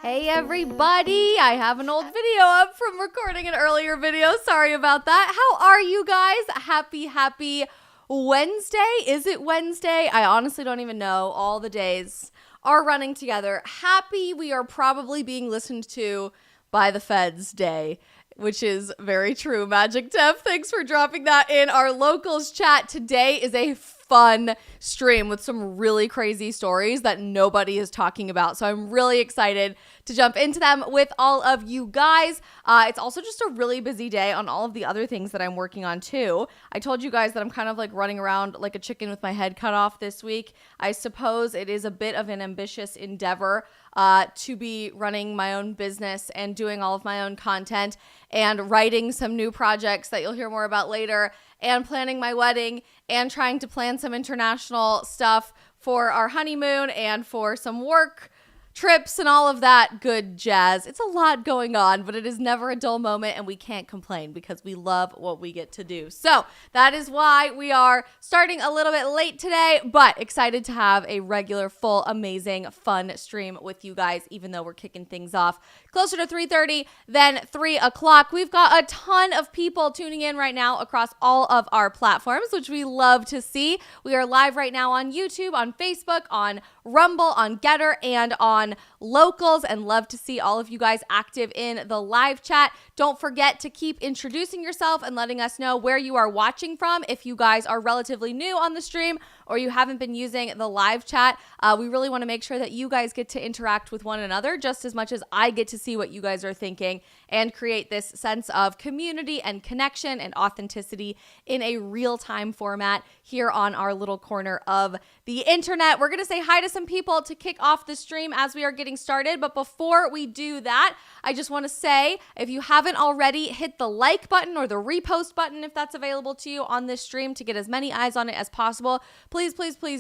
Hey everybody, I have an old video up from recording an earlier video. Sorry about that. How are you guys? Happy Wednesday. Is it Wednesday? I honestly don't even know. All the days are running together. Happy we are probably being listened to by the feds day, which is very true. Magic Def, thanks for dropping that in our locals chat. Today is a fun stream with some really crazy stories that nobody is talking about. So I'm really excited to jump into them with all of you guys. It's also just a really busy day on all of the other things that I'm working on too. I told you guys that I'm kind of like running around like a chicken with my head cut off this week. I suppose it is a bit of an ambitious endeavor to be running my own business and doing all of my own content and writing some new projects that you'll hear more about later, and planning my wedding and trying to plan some international stuff for our honeymoon and for some work trips and all of that good jazz. It's a lot going on, but it is never a dull moment, and we can't complain because we love what we get to do. So that is why we are starting a little bit late today, but excited to have a regular, full, amazing, fun stream with you guys, even though we're kicking things off closer to 3:30 than 3 o'clock. We've got a ton of people tuning in right now across all of our platforms, which we love to see. We are live right now on YouTube, on Facebook, on Rumble, on Getter, and on Locals, and love to see all of you guys active in the live chat. Don't forget to keep introducing yourself and letting us know where you are watching from. If you guys are relatively new on the stream or you haven't been using the live chat, we really want to make sure that you guys get to interact with one another just as much as I get to see what you guys are thinking and create this sense of community and connection and authenticity in a real-time format here on our little corner of the internet. We're going to say hi to some people to kick off the stream as we are getting started. But before we do that, I just want to say, if you haven't already, hit the like button or the repost button if that's available to you on this stream to get as many eyes on it as possible. Please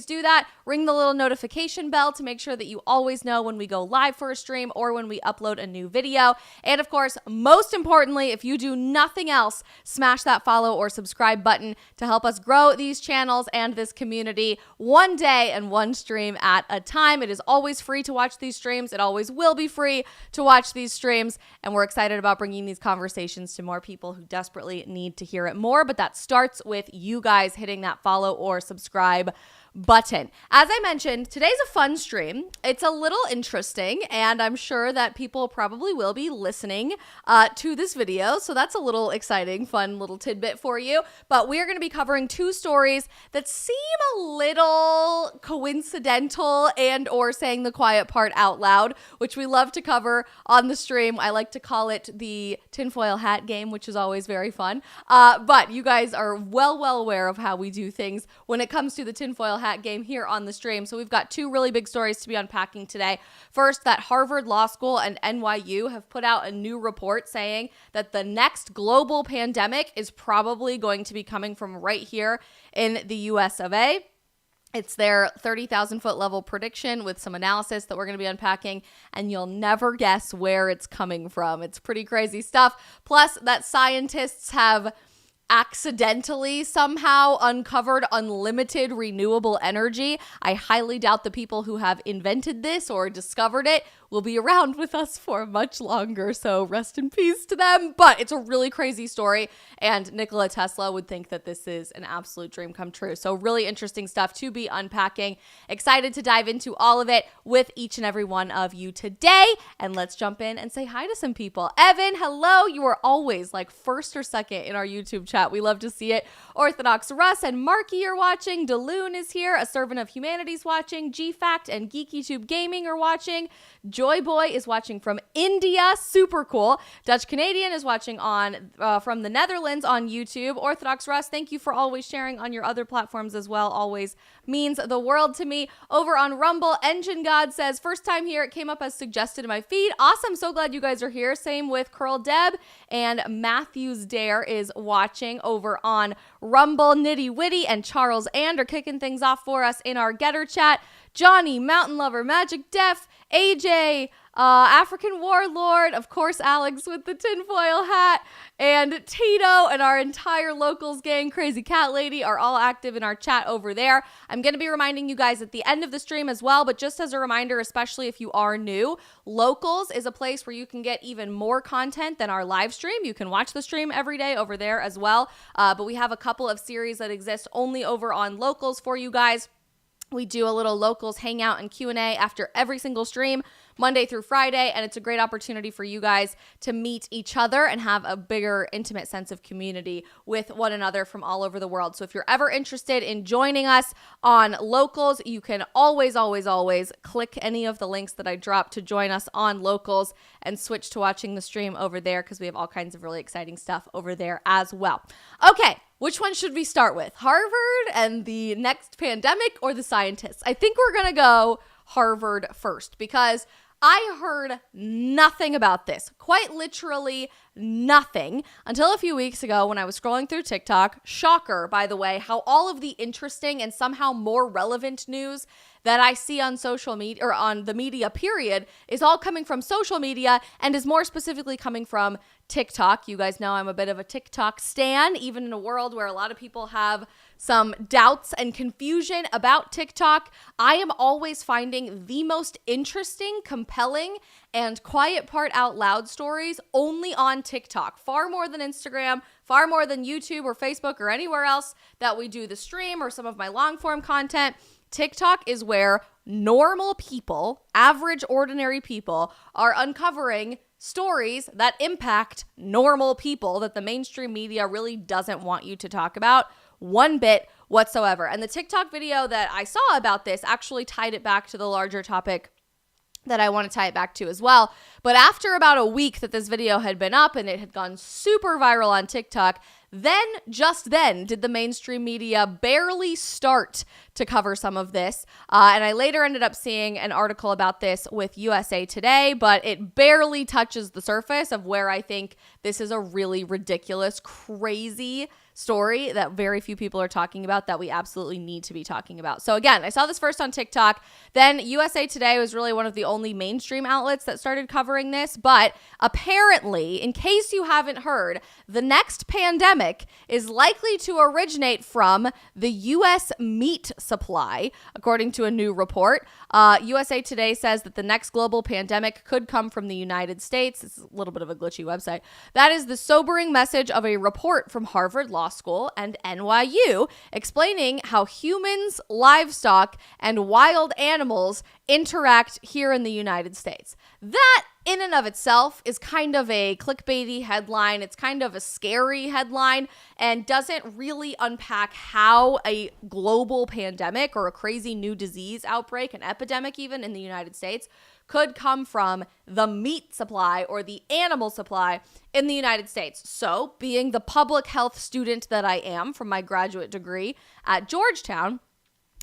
do that. Ring the little notification bell to make sure that you always know when we go live for a stream or when we upload a new video. And of course, most importantly, if you do nothing else, smash that follow or subscribe button to help us grow these channels and this community one day and one stream at a time. It is always free to watch these streams. It always will be free to watch these streams. And we're excited about bringing these conversations to more people who desperately need to hear it more. But that starts with you guys hitting that follow or subscribe button. As I mentioned, today's a fun stream. It's a little interesting, and I'm sure that people probably will be listening to this video. So that's a little exciting, fun little tidbit for you. But we are going to be covering two stories that seem a little coincidental and or saying the quiet part out loud, which we love to cover on the stream. I like to call it the tinfoil hat game, which is always very fun. But you guys are well aware of how we do things when it comes to the tinfoil hat game here on the stream. So we've got two really big stories to be unpacking today. First, that Harvard Law School and NYU have put out a new report saying that the next global pandemic is probably going to be coming from right here in the US of A. It's their 30,000 foot level prediction with some analysis that we're going to be unpacking, and you'll never guess where it's coming from. It's pretty crazy stuff. Plus, that scientists have accidentally somehow uncovered unlimited renewable energy. I highly doubt the people who have invented this or discovered it will be around with us for much longer, so rest in peace to them. But it's a really crazy story, and Nikola Tesla would think that this is an absolute dream come true. So really interesting stuff to be unpacking. Excited to dive into all of it with each and every one of you today, and let's jump in and say hi to some people. Evan, hello. You are always like first or second in our YouTube chat. We love to see it. Orthodox Russ and Marky are watching. Daloon is here. A Servant of Humanity's watching. GFact and GeekyTube Gaming are watching. Joy Boy is watching from India. Super cool. Dutch Canadian is watching on from the Netherlands on YouTube. Orthodox Russ, thank you for always sharing on your other platforms as well. Always means the world to me. Over on Rumble, Engine God says, first time here. It came up as suggested in my feed. Awesome. So glad you guys are here. Same with Curl Deb, and Matthews Dare is watching over on Rumble. Nitty Witty and Charles And are kicking things off for us in our Getter chat. Johnny, Mountain Lover, Magic Def, AJ, African warlord, of course, Alex with the tinfoil hat, and Tito and our entire locals gang, Crazy Cat Lady, are all active in our chat over there. I'm going to be reminding you guys at the end of the stream as well, but just as a reminder, especially if you are new, Locals is a place where you can get even more content than our live stream. You can watch the stream every day over there as well, but we have a couple of series that exist only over on Locals for you guys. We do a little Locals hangout and Q&A after every single stream, Monday through Friday, and it's a great opportunity for you guys to meet each other and have a bigger, intimate sense of community with one another from all over the world. So if you're ever interested in joining us on Locals, you can always click any of the links that I drop to join us on Locals and switch to watching the stream over there because we have all kinds of really exciting stuff over there as well. Okay. Which one should we start with? Harvard and the next pandemic or the scientists? I think we're going to go Harvard first because I heard nothing about this, quite literally nothing, until a few weeks ago when I was scrolling through TikTok. Shocker, by the way, how all of the interesting and somehow more relevant news that I see on social media or on the media period is all coming from social media and is more specifically coming from TikTok. You guys know I'm a bit of a TikTok stan, even in a world where a lot of people have some doubts and confusion about TikTok. I am always finding the most interesting, compelling, and quiet part out loud stories only on TikTok, far more than Instagram, far more than YouTube or Facebook or anywhere else that we do the stream or some of my long form content. TikTok is where normal people, average, ordinary people, are uncovering stories that impact normal people that the mainstream media really doesn't want you to talk about one bit whatsoever. And the TikTok video that I saw about this actually tied it back to the larger topic that I want to tie it back to as well. But after about a week that this video had been up and it had gone super viral on TikTok, just then did the mainstream media barely start to cover some of this. And I later ended up seeing an article about this with USA Today, but it barely touches the surface of where I think this is a really ridiculous, crazy story that very few people are talking about that we absolutely need to be talking about. So again, I saw this first on TikTok. Then USA Today was really one of the only mainstream outlets that started covering this. But apparently, in case you haven't heard, the next pandemic is likely to originate from the U.S. meat supply, according to a new report. USA Today says that the next global pandemic could come from the United States. It's a little bit of a glitchy website. That is the sobering message of a report from Harvard Law School and NYU explaining how humans, livestock, and wild animals interact here in the United States. That in and of itself is kind of a clickbaity headline. It's kind of a scary headline and doesn't really unpack how a global pandemic or a crazy new disease outbreak, an epidemic even in the United States, could come from the meat supply or the animal supply in the United States. So, being the public health student that I am from my graduate degree at Georgetown,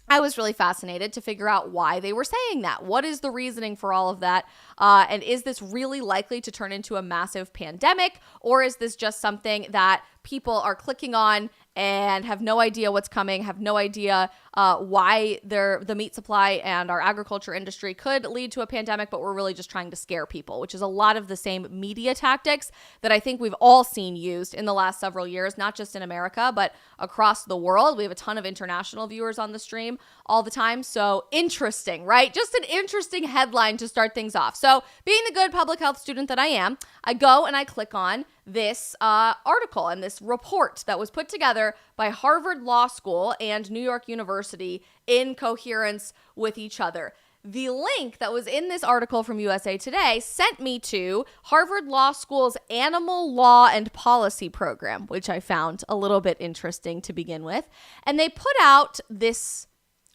I was really fascinated to figure out why they were saying that. What is the reasoning for all of that? And is this really likely to turn into a massive pandemic? Or is this just something that people are clicking on and have no idea what's coming, have no idea why the meat supply and our agriculture industry could lead to a pandemic, but we're really just trying to scare people, which is a lot of the same media tactics that I think we've all seen used in the last several years, not just in America, but across the world. We have a ton of international viewers on the stream all the time. So interesting, right? Just an interesting headline to start things off. So being the good public health student that I am, I go and I click on this article and this report that was put together by Harvard Law School and New York University in coherence with each other. The link that was in this article from USA Today sent me to Harvard Law School's Animal Law and Policy program, which I found a little bit interesting to begin with. And they put out this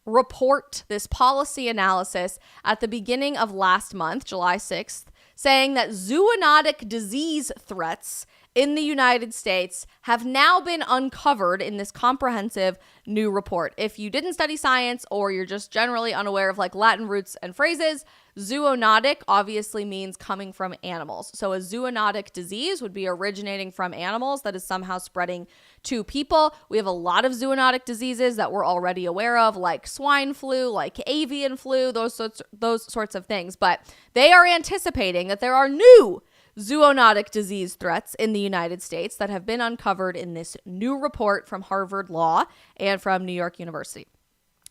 report, this policy analysis at the beginning of last month, July 6th, saying that zoonotic disease threats in the United States have now been uncovered in this comprehensive new report. If you didn't study science or you're just generally unaware of like Latin roots and phrases, zoonotic obviously means coming from animals. So a zoonotic disease would be originating from animals that is somehow spreading to people. We have a lot of zoonotic diseases that we're already aware of, like swine flu, like avian flu, those sorts of things. But they are anticipating that there are new zoonotic disease threats in the United States that have been uncovered in this new report from Harvard Law and from New York University.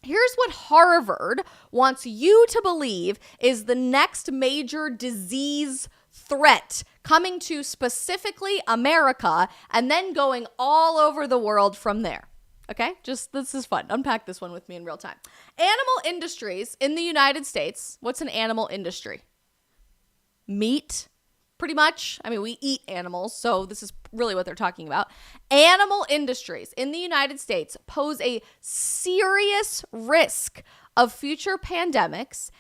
Here's what Harvard wants you to believe is the next major disease threat coming to specifically America and then going all over the world from there. Okay, this is fun. Unpack this one with me in real time. Animal industries in the United States. What's an animal industry? Meat, pretty much. I mean, we eat animals, so this is really what they're talking about. Animal industries in the United States pose a serious risk of future pandemics,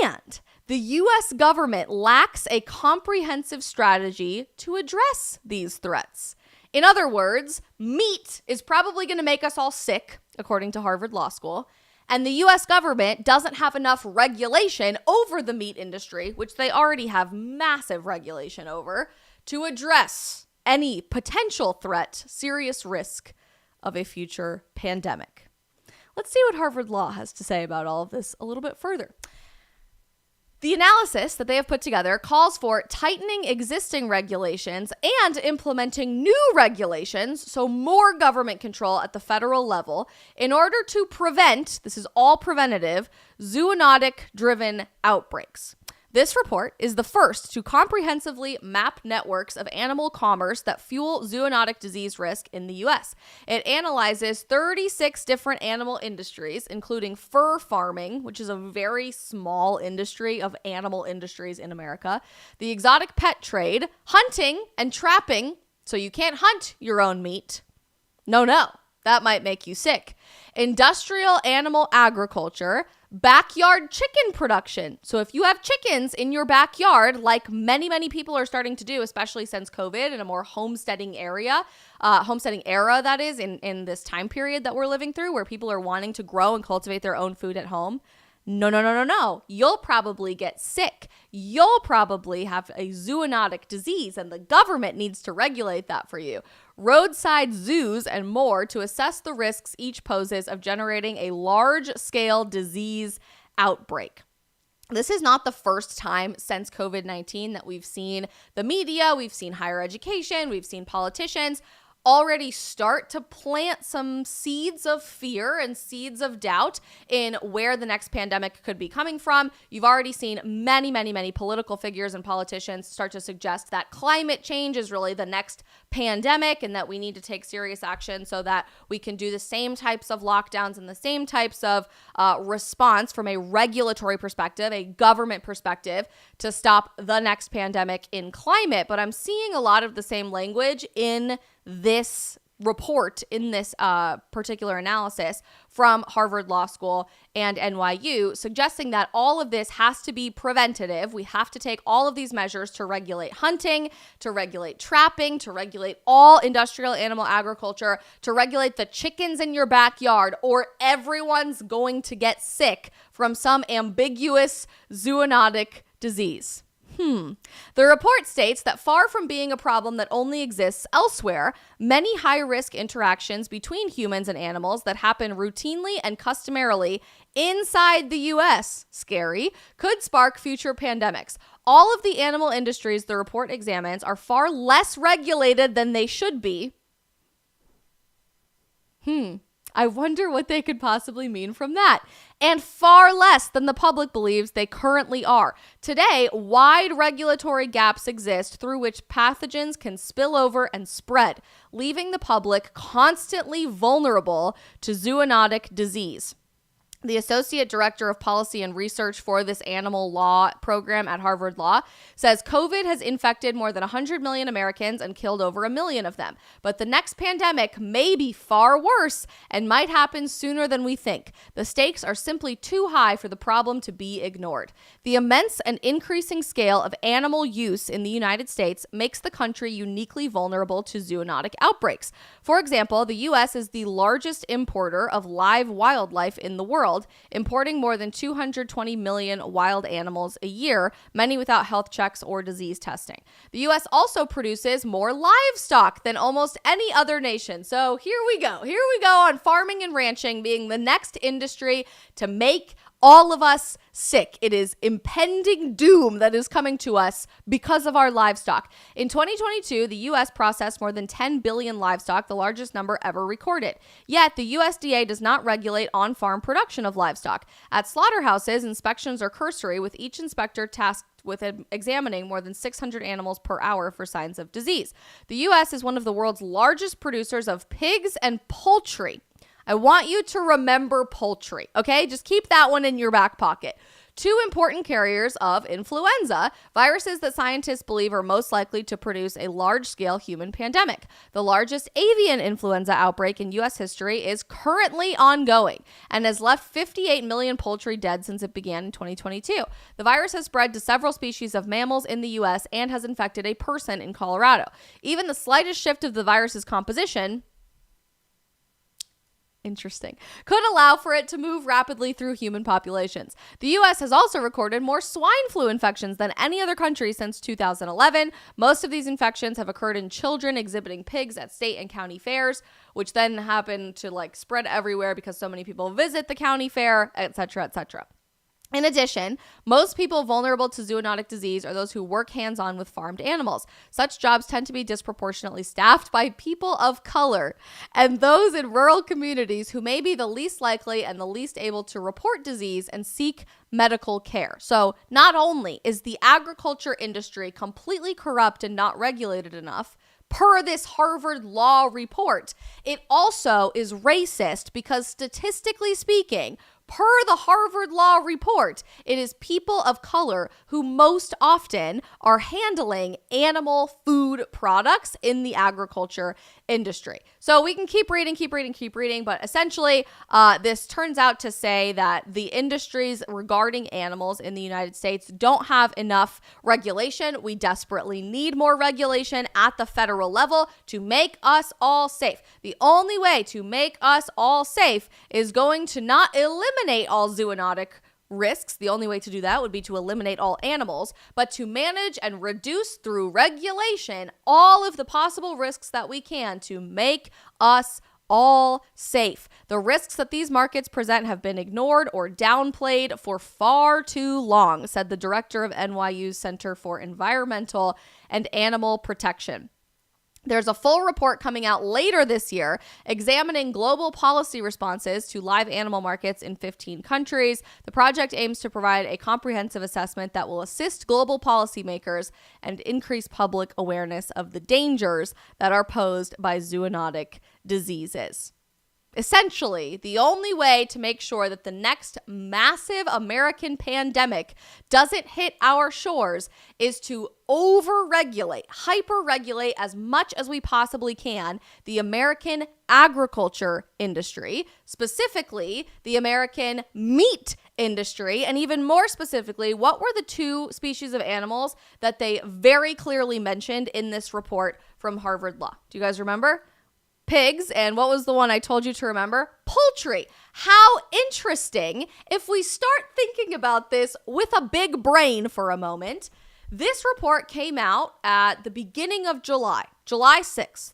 and the U.S. government lacks a comprehensive strategy to address these threats. In other words, meat is probably going to make us all sick, according to Harvard Law School, and the U.S. government doesn't have enough regulation over the meat industry, which they already have massive regulation over, to address any potential threat, serious risk of a future pandemic. Let's see what Harvard Law has to say about all of this a little bit further. The analysis that they have put together calls for tightening existing regulations and implementing new regulations, so more government control at the federal level, in order to prevent, this is all preventative, zoonotic-driven outbreaks. This report is the first to comprehensively map networks of animal commerce that fuel zoonotic disease risk in the U.S. It analyzes 36 different animal industries, including fur farming, which is a very small industry of animal industries in America, the exotic pet trade, hunting and trapping, so you can't hunt your own meat. No, that might make you sick. Industrial animal agriculture, backyard chicken production. So if you have chickens in your backyard, like many people are starting to do, especially since COVID, in a more homesteading era, that is, in this time period that we're living through, where people are wanting to grow and cultivate their own food at home. No. You'll probably get sick. You'll probably have a zoonotic disease, and the government needs to regulate that for you. Roadside zoos and more to assess the risks each poses of generating a large-scale disease outbreak. This is not the first time since COVID-19 that we've seen the media, we've seen higher education, we've seen politicians already start to plant some seeds of fear and seeds of doubt in where the next pandemic could be coming from. You've already seen many political figures and politicians start to suggest that climate change is really the next pandemic and that we need to take serious action so that we can do the same types of lockdowns and the same types of response from a regulatory perspective, a government perspective, to stop the next pandemic in climate. But I'm seeing a lot of the same language in this report, in this particular analysis from Harvard Law School and NYU, suggesting that all of this has to be preventative. We have to take all of these measures to regulate hunting, to regulate trapping, to regulate all industrial animal agriculture, to regulate the chickens in your backyard, or everyone's going to get sick from some ambiguous zoonotic disease. The report states that far from being a problem that only exists elsewhere, many high-risk interactions between humans and animals that happen routinely and customarily inside the U.S., scary, could spark future pandemics. All of the animal industries the report examines are far less regulated than they should be. I wonder what they could possibly mean from that. And far less than the public believes they currently are. Today, wide regulatory gaps exist through which pathogens can spill over and spread, leaving the public constantly vulnerable to zoonotic disease. The associate director of policy and research for this animal law program at Harvard Law says COVID has infected more than 100 million Americans and killed over 1 million of them. But the next pandemic may be far worse and might happen sooner than we think. The stakes are simply too high for the problem to be ignored. The immense and increasing scale of animal use in the United States makes the country uniquely vulnerable to zoonotic outbreaks. For example, the U.S. is the largest importer of live wildlife in the world, importing more than 220 million wild animals a year, many without health checks or disease testing. The U.S. also produces more livestock than almost any other nation. So here we go. Here we go on farming and ranching being the next industry to make all of us sick. It is impending doom that is coming to us because of our livestock. In 2022, the U.S. processed more than 10 billion livestock, the largest number ever recorded. Yet, the USDA does not regulate on-farm production of livestock. At slaughterhouses, inspections are cursory, with each inspector tasked with examining more than 600 animals per hour for signs of disease. The U.S. is one of the world's largest producers of pigs and poultry. I want you to remember poultry, okay? Just keep that one in your back pocket. Two important carriers of influenza, viruses that scientists believe are most likely to produce a large-scale human pandemic. The largest avian influenza outbreak in U.S. history is currently ongoing and has left 58 million poultry dead since it began in 2022. The virus has spread to several species of mammals in the U.S. and has infected a person in Colorado. Even the slightest shift of the virus's composition could allow for it to move rapidly through human populations. The U.S. has also recorded more swine flu infections than any other country since 2011. Most of these infections have occurred in children exhibiting pigs at state and county fairs, which then happen to spread everywhere because so many people visit the county fair, etc., etc. In addition, most people vulnerable to zoonotic disease are those who work hands-on with farmed animals. Such jobs tend to be disproportionately staffed by people of color and those in rural communities who may be the least likely and the least able to report disease and seek medical care. So not only is the agriculture industry completely corrupt and not regulated enough, per this Harvard Law report, it also is racist because statistically speaking, per the Harvard Law report, it is people of color who most often are handling animal food products in the agriculture industry. So we can keep reading, but essentially this turns out to say that the industries regarding animals in the United States don't have enough regulation. We desperately need more regulation at the federal level to make us all safe. The only way to make us all safe is going to not eliminate all zoonotic risks. The only way to do that would be to eliminate all animals, but to manage and reduce through regulation all of the possible risks that we can to make us all safe. The risks that these markets present have been ignored or downplayed for far too long, said the director of NYU's Center for Environmental and Animal Protection. There's a full report coming out later this year examining global policy responses to live animal markets in 15 countries. The project aims to provide a comprehensive assessment that will assist global policymakers and increase public awareness of the dangers that are posed by zoonotic diseases. Essentially, the only way to make sure that the next massive American pandemic doesn't hit our shores is to over-regulate, hyper-regulate as much as we possibly can the American agriculture industry, specifically the American meat industry, and even more specifically, what were the two species of animals that they very clearly mentioned in this report from Harvard Law? Do you guys remember? Pigs, and what was the one I told you to remember? Poultry. How interesting if we start thinking about this with a big brain for a moment. This report came out at the beginning of July 6th.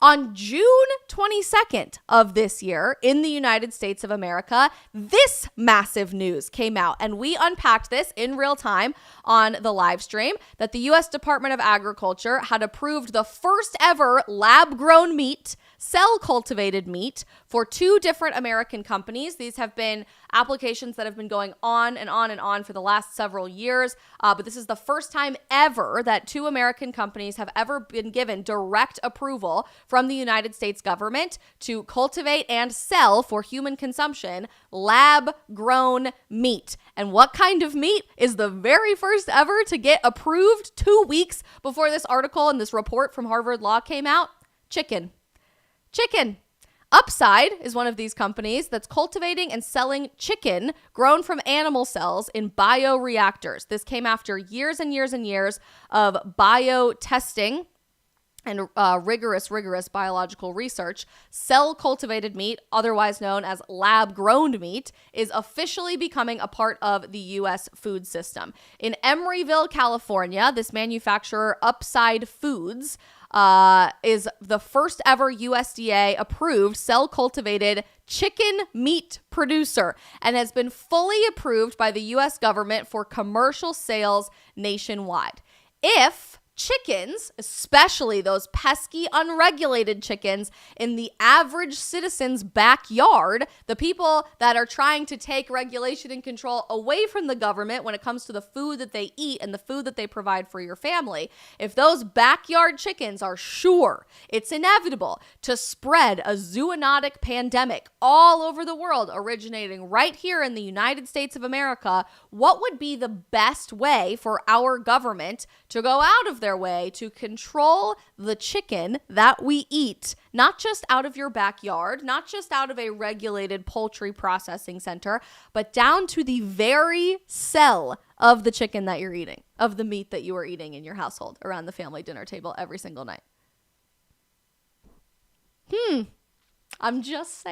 On June 22nd of this year in the United States of America, this massive news came out, and we unpacked this in real time on the live stream that the U.S. Department of Agriculture had approved the first ever lab-grown meat cell cultivated meat for 2 different American companies. These have been applications that have been going on and on and on for the last several years, but this is the first time ever that 2 American companies have ever been given direct approval from the United States government to cultivate and sell for human consumption lab-grown meat. And what kind of meat is the very first ever to get approved 2 weeks before this article and this report from Harvard Law came out? Chicken. Upside is one of these companies that's cultivating and selling chicken grown from animal cells in bioreactors. This came after years and years and years of bio testing and rigorous biological research. Cell cultivated meat, otherwise known as lab grown meat, is officially becoming a part of the U.S. food system. In Emeryville, California, this manufacturer, Upside Foods, is the first ever USDA approved cell cultivated chicken meat producer and has been fully approved by the US government for commercial sales nationwide. If chickens, especially those pesky unregulated chickens in the average citizen's backyard, the people that are trying to take regulation and control away from the government when it comes to the food that they eat and the food that they provide for your family, if those backyard chickens are sure it's inevitable to spread a zoonotic pandemic all over the world, originating right here in the United States of America, what would be the best way for our government to go out of their way to control the chicken that we eat, not just out of your backyard, not just out of a regulated poultry processing center, but down to the very cell of the chicken that you're eating, of the meat that you are eating in your household around the family dinner table every single night? I'm just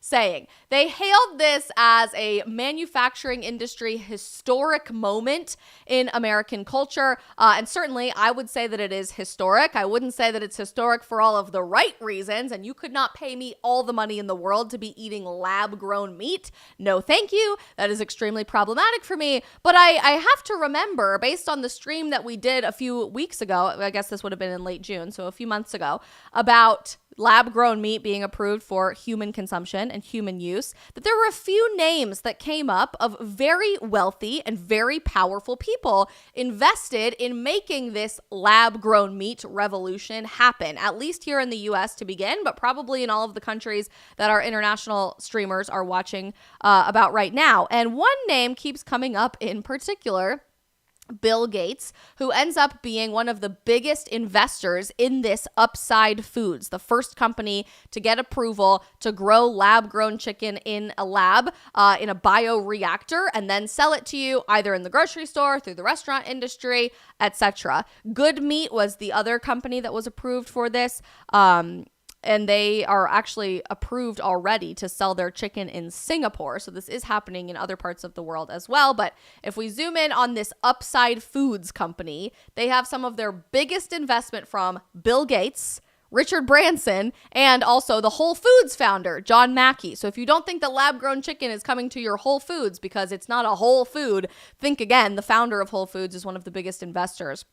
saying. They hailed this as a manufacturing industry historic moment in American culture. And certainly I would say that it is historic. I wouldn't say that it's historic for all of the right reasons. And you could not pay me all the money in the world to be eating lab grown meat. No, thank you. That is extremely problematic for me. But I have to remember, based on the stream that we did a few weeks ago, I guess this would have been in late June, so a few months ago, about lab-grown meat being approved for human consumption and human use, that there were a few names that came up of very wealthy and very powerful people invested in making this lab-grown meat revolution happen, at least here in the US to begin, but probably in all of the countries that our international streamers are watching about right now. And one name keeps coming up in particular: Bill Gates, who ends up being one of the biggest investors in this Upside Foods, the first company to get approval to grow lab-grown chicken in a lab, in a bioreactor, and then sell it to you either in the grocery store, through the restaurant industry, etc. Good Meat was the other company that was approved for this. And they are actually approved already to sell their chicken in Singapore. So this is happening in other parts of the world as well. But if we zoom in on this Upside Foods company, they have some of their biggest investment from Bill Gates, Richard Branson, and also the Whole Foods founder, John Mackey. So if you don't think that lab-grown chicken is coming to your Whole Foods because it's not a whole food, think again. The founder of Whole Foods is one of the biggest investors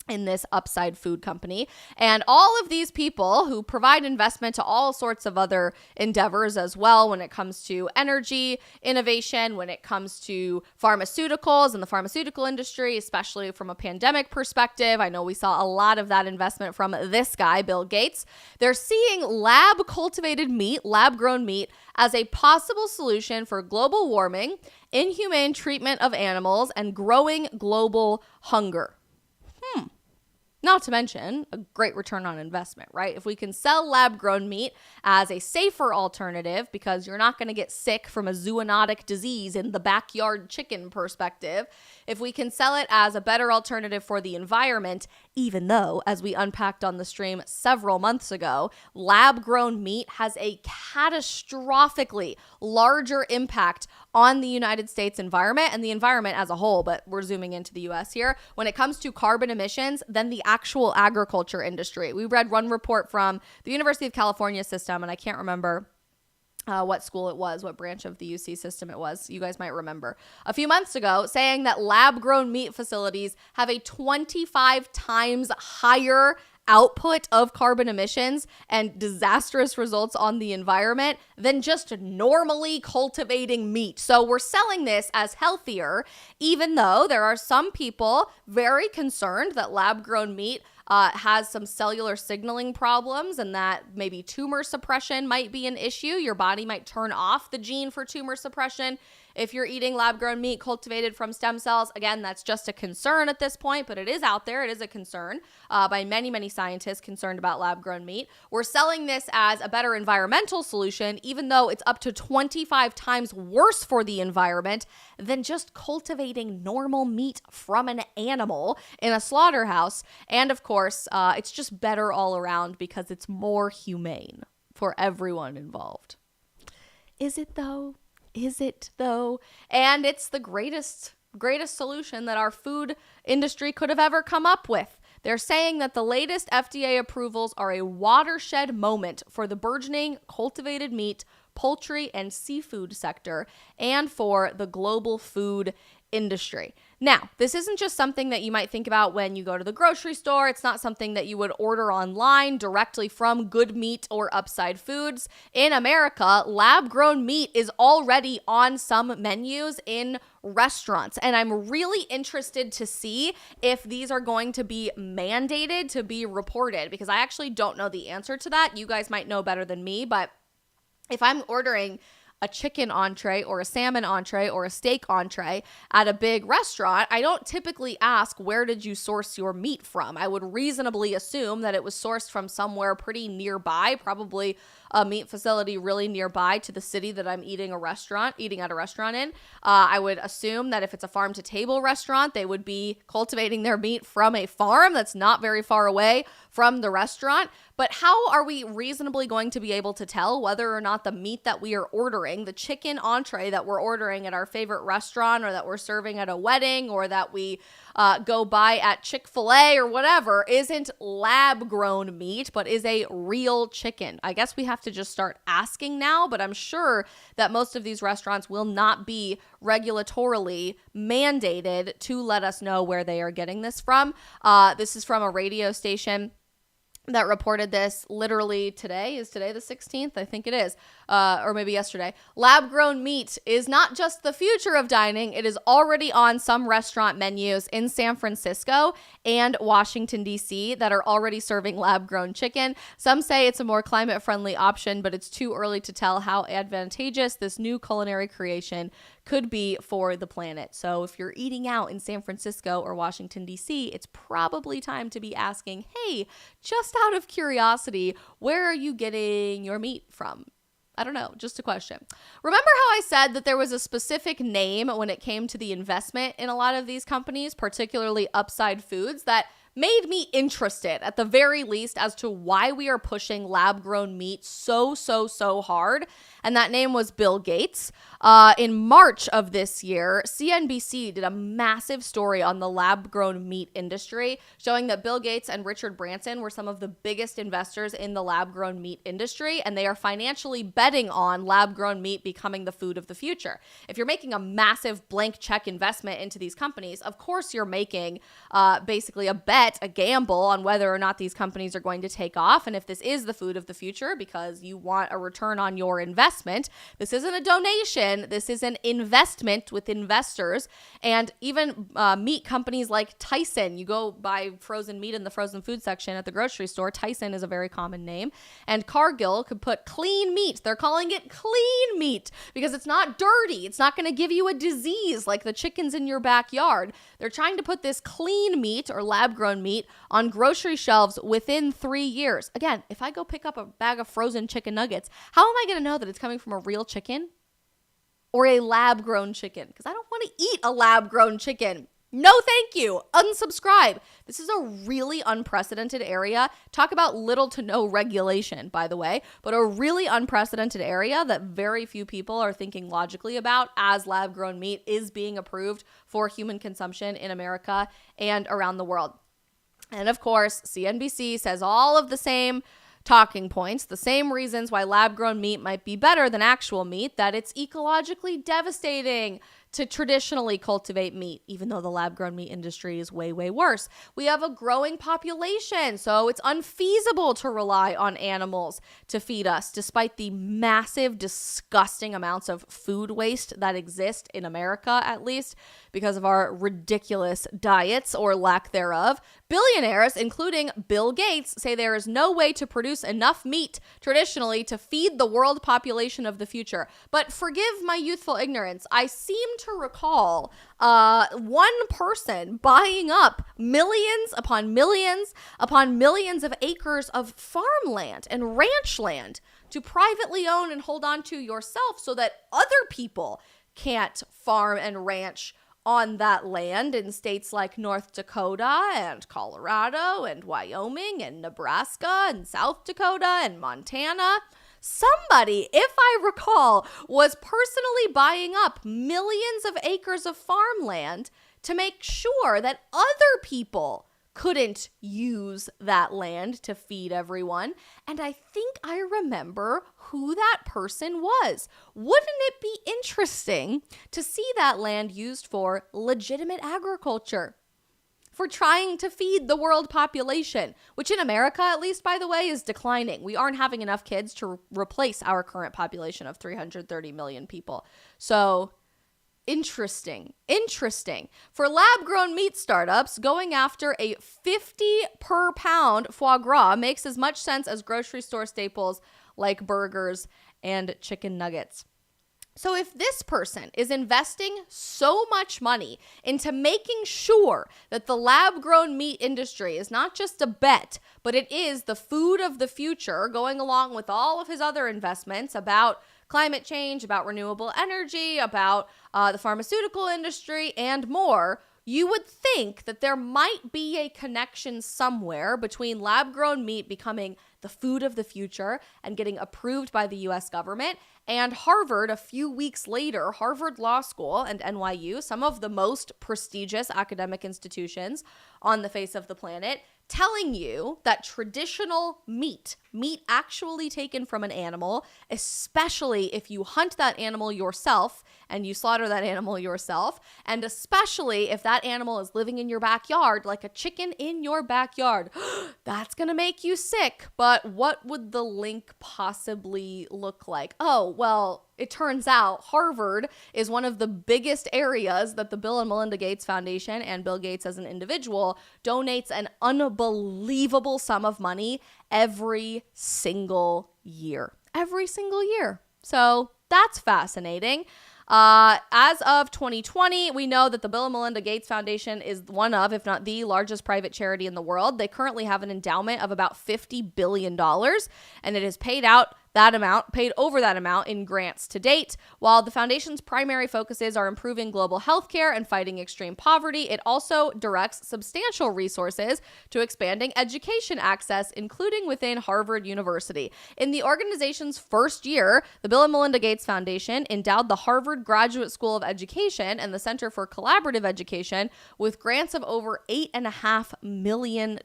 in this Upside Food company. And all of these people who provide investment to all sorts of other endeavors as well, when it comes to energy innovation, when it comes to pharmaceuticals and the pharmaceutical industry, especially from a pandemic perspective. I know we saw a lot of that investment from this guy, Bill Gates. They're seeing lab cultivated meat, lab grown meat, as a possible solution for global warming, inhumane treatment of animals, and growing global hunger. Not to mention a great return on investment, right? If we can sell lab-grown meat as a safer alternative, because you're not going to get sick from a zoonotic disease in the backyard chicken perspective, if we can sell it as a better alternative for the environment, even though, as we unpacked on the stream several months ago, lab-grown meat has a catastrophically larger impact on the United States environment and the environment as a whole, but we're zooming into the US here, when it comes to carbon emissions than the actual agriculture industry. We read one report from the University of California system, and I can't remember what school it was, what branch of the UC system it was. You guys might remember. A few months ago, saying that lab-grown meat facilities have a 25 times higher output of carbon emissions and disastrous results on the environment than just normally cultivating meat. So we're selling this as healthier, even though there are some people very concerned that lab-grown meat has some cellular signaling problems and that maybe tumor suppression might be an issue. Your body might turn off the gene for tumor suppression if you're eating lab-grown meat cultivated from stem cells. Again, that's just a concern at this point, but it is out there. It is a concern by many, many scientists concerned about lab-grown meat. We're selling this as a better environmental solution, even though it's up to 25 times worse for the environment than just cultivating normal meat from an animal in a slaughterhouse. And of course, it's just better all around because it's more humane for everyone involved. Is it though? Is it though? And it's the greatest solution that our food industry could have ever come up with. They're saying that the latest FDA approvals are a watershed moment for the burgeoning cultivated meat, poultry, and seafood sector, and for the global food industry. Now, this isn't just something that you might think about when you go to the grocery store. It's not something that you would order online directly from Good Meat or Upside Foods. In America, lab-grown meat is already on some menus in restaurants, and I'm really interested to see if these are going to be mandated to be reported, because I actually don't know the answer to that. You guys might know better than me, but if I'm ordering a chicken entree or a salmon entree or a steak entree at a big restaurant, I don't typically ask, where did you source your meat from? I would reasonably assume that it was sourced from somewhere pretty nearby, probably a meat facility really nearby to the city that I'm eating at a restaurant in. I would assume that if it's a farm to table restaurant, they would be cultivating their meat from a farm that's not very far away from the restaurant. But how are we reasonably going to be able to tell whether or not the meat that we are ordering, the chicken entree that we're ordering at our favorite restaurant, or that we're serving at a wedding, or that we go buy at Chick-fil-A or whatever, isn't lab-grown meat, but is a real chicken? I guess we have to just start asking now, but I'm sure that most of these restaurants will not be regulatorily mandated to let us know where they are getting this from. This is from a radio station that reported this literally today. Is today the 16th? I think it is. Or maybe yesterday. Lab-grown meat is not just the future of dining. It is already on some restaurant menus in San Francisco and Washington, D.C. that are already serving lab-grown chicken. Some say it's a more climate-friendly option, but it's too early to tell how advantageous this new culinary creation could be for the planet. So if you're eating out in San Francisco or Washington, D.C., it's probably time to be asking, hey, just out of curiosity, where are you getting your meat from? I don't know, just a question. Remember how I said that there was a specific name when it came to the investment in a lot of these companies, particularly Upside Foods, that made me interested, at the very least, as to why we are pushing lab-grown meat so hard. And that name was Bill Gates. In March of this year, CNBC did a massive story on the lab-grown meat industry, showing that Bill Gates and Richard Branson were some of the biggest investors in the lab-grown meat industry, and they are financially betting on lab-grown meat becoming the food of the future. If you're making a massive blank check investment into these companies, of course you're making basically a bet, a gamble on whether or not these companies are going to take off. And if this is the food of the future because you want a return on your investment, this isn't a donation. This is an investment with investors. And even meat companies like Tyson, you go buy frozen meat in the frozen food section at the grocery store. Tyson is a very common name. And Cargill could put clean meat. They're calling it clean meat because it's not dirty. It's not going to give you a disease like the chickens in your backyard. They're trying to put this clean meat or lab-grown meat on grocery shelves within 3 years. Again, if I go pick up a bag of frozen chicken nuggets, how am I going to know that it's coming from a real chicken or a lab-grown chicken? Because I don't want to eat a lab-grown chicken. No, thank you. Unsubscribe. This is a really unprecedented area. Talk about little to no regulation, by the way, but a really unprecedented area that very few people are thinking logically about as lab-grown meat is being approved for human consumption in America and around the world. And of course, CNBC says all of the same talking points, the same reasons why lab-grown meat might be better than actual meat, that it's ecologically devastating to traditionally cultivate meat, even though the lab-grown meat industry is way, way worse. We have a growing population, so it's unfeasible to rely on animals to feed us, despite the massive, disgusting amounts of food waste that exist in America, at least, because of our ridiculous diets or lack thereof. Billionaires, including Bill Gates, say there is no way to produce enough meat traditionally to feed the world population of the future. But forgive my youthful ignorance, I seem to recall one person buying up millions upon millions upon millions of acres of farmland and ranch land to privately own and hold on to yourself so that other people can't farm and ranch on that land in states like North Dakota and Colorado and Wyoming and Nebraska and South Dakota and Montana. Somebody, if I recall, was personally buying up millions of acres of farmland to make sure that other people couldn't use that land to feed everyone. And I think I remember who that person was. Wouldn't it be interesting to see that land used for legitimate agriculture? For trying to feed the world population, which in America, at least, by the way, is declining. We aren't having enough kids to replace our current population of 330 million people. So interesting. For lab-grown meat startups, going after a 50 per pound foie gras makes as much sense as grocery store staples like burgers and chicken nuggets. So if this person is investing so much money into making sure that the lab-grown meat industry is not just a bet, but it is the food of the future, going along with all of his other investments about climate change, about renewable energy, about the pharmaceutical industry, and more, you would think that there might be a connection somewhere between lab-grown meat becoming the food of the future and getting approved by the US government, and Harvard, a few weeks later, Harvard Law School and NYU, some of the most prestigious academic institutions on the face of the planet, telling you that traditional meat actually taken from an animal, especially if you hunt that animal yourself and you slaughter that animal yourself, and especially if that animal is living in your backyard, like a chicken in your backyard, that's gonna make you sick. But what would the link possibly look like? Oh, well, it turns out Harvard is one of the biggest areas that the Bill and Melinda Gates Foundation and Bill Gates as an individual donates an unbelievable sum of money every single year. So that's fascinating. As of 2020, we know that the Bill and Melinda Gates Foundation is one of, if not the largest private charity in the world. They currently have an endowment of about $50 billion, and it has paid over that amount in grants to date. While the foundation's primary focuses are improving global healthcare and fighting extreme poverty, it also directs substantial resources to expanding education access, including within Harvard University. In the organization's first year, the Bill and Melinda Gates Foundation endowed the Harvard Graduate School of Education and the Center for Collaborative Education with grants of over $8.5 million.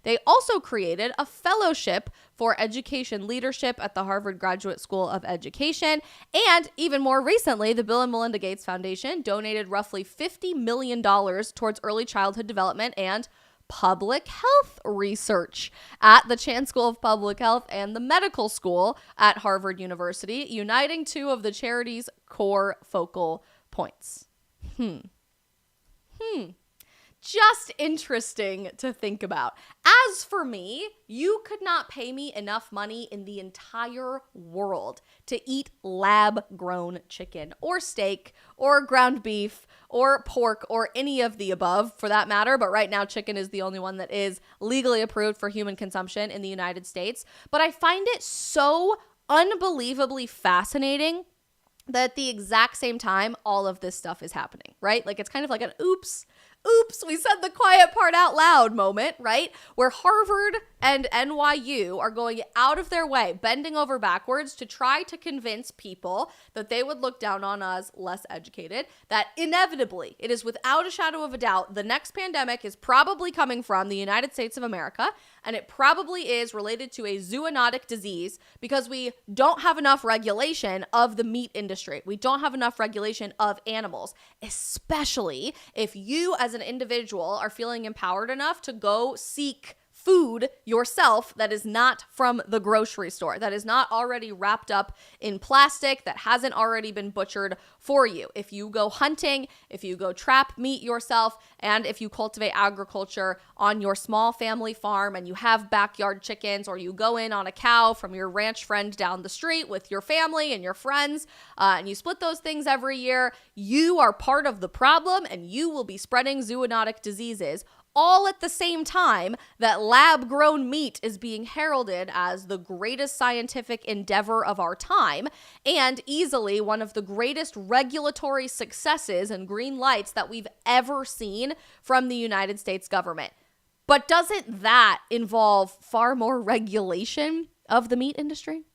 They also created a fellowship for education leadership at the Harvard Graduate School of Education. And even more recently, the Bill and Melinda Gates Foundation donated roughly $50 million towards early childhood development and public health research at the Chan School of Public Health and the medical school at Harvard University, uniting two of the charity's core focal points. Just interesting to think about. As for me, you could not pay me enough money in the entire world to eat lab-grown chicken or steak or ground beef or pork or any of the above for that matter. But right now, chicken is the only one that is legally approved for human consumption in the United States. But I find it so unbelievably fascinating that at the exact same time, all of this stuff is happening, right? Like it's kind of like an oops, Oops, we said the quiet part out loud moment, right? Where Harvard and NYU are going out of their way, bending over backwards to try to convince people that they would look down on us less educated, that inevitably, it is without a shadow of a doubt, the next pandemic is probably coming from the United States of America, and it probably is related to a zoonotic disease because we don't have enough regulation of the meat industry. We don't have enough regulation of animals, especially if you as an individual are feeling empowered enough to go seek food yourself that is not from the grocery store, that is not already wrapped up in plastic, that hasn't already been butchered for you. If you go hunting, if you go trap meat yourself, and if you cultivate agriculture on your small family farm and you have backyard chickens, or you go in on a cow from your ranch friend down the street with your family and your friends, and you split those things every year, you are part of the problem and you will be spreading zoonotic diseases all at the same time that lab-grown meat is being heralded as the greatest scientific endeavor of our time and easily one of the greatest regulatory successes and green lights that we've ever seen from the United States government. But doesn't that involve far more regulation of the meat industry?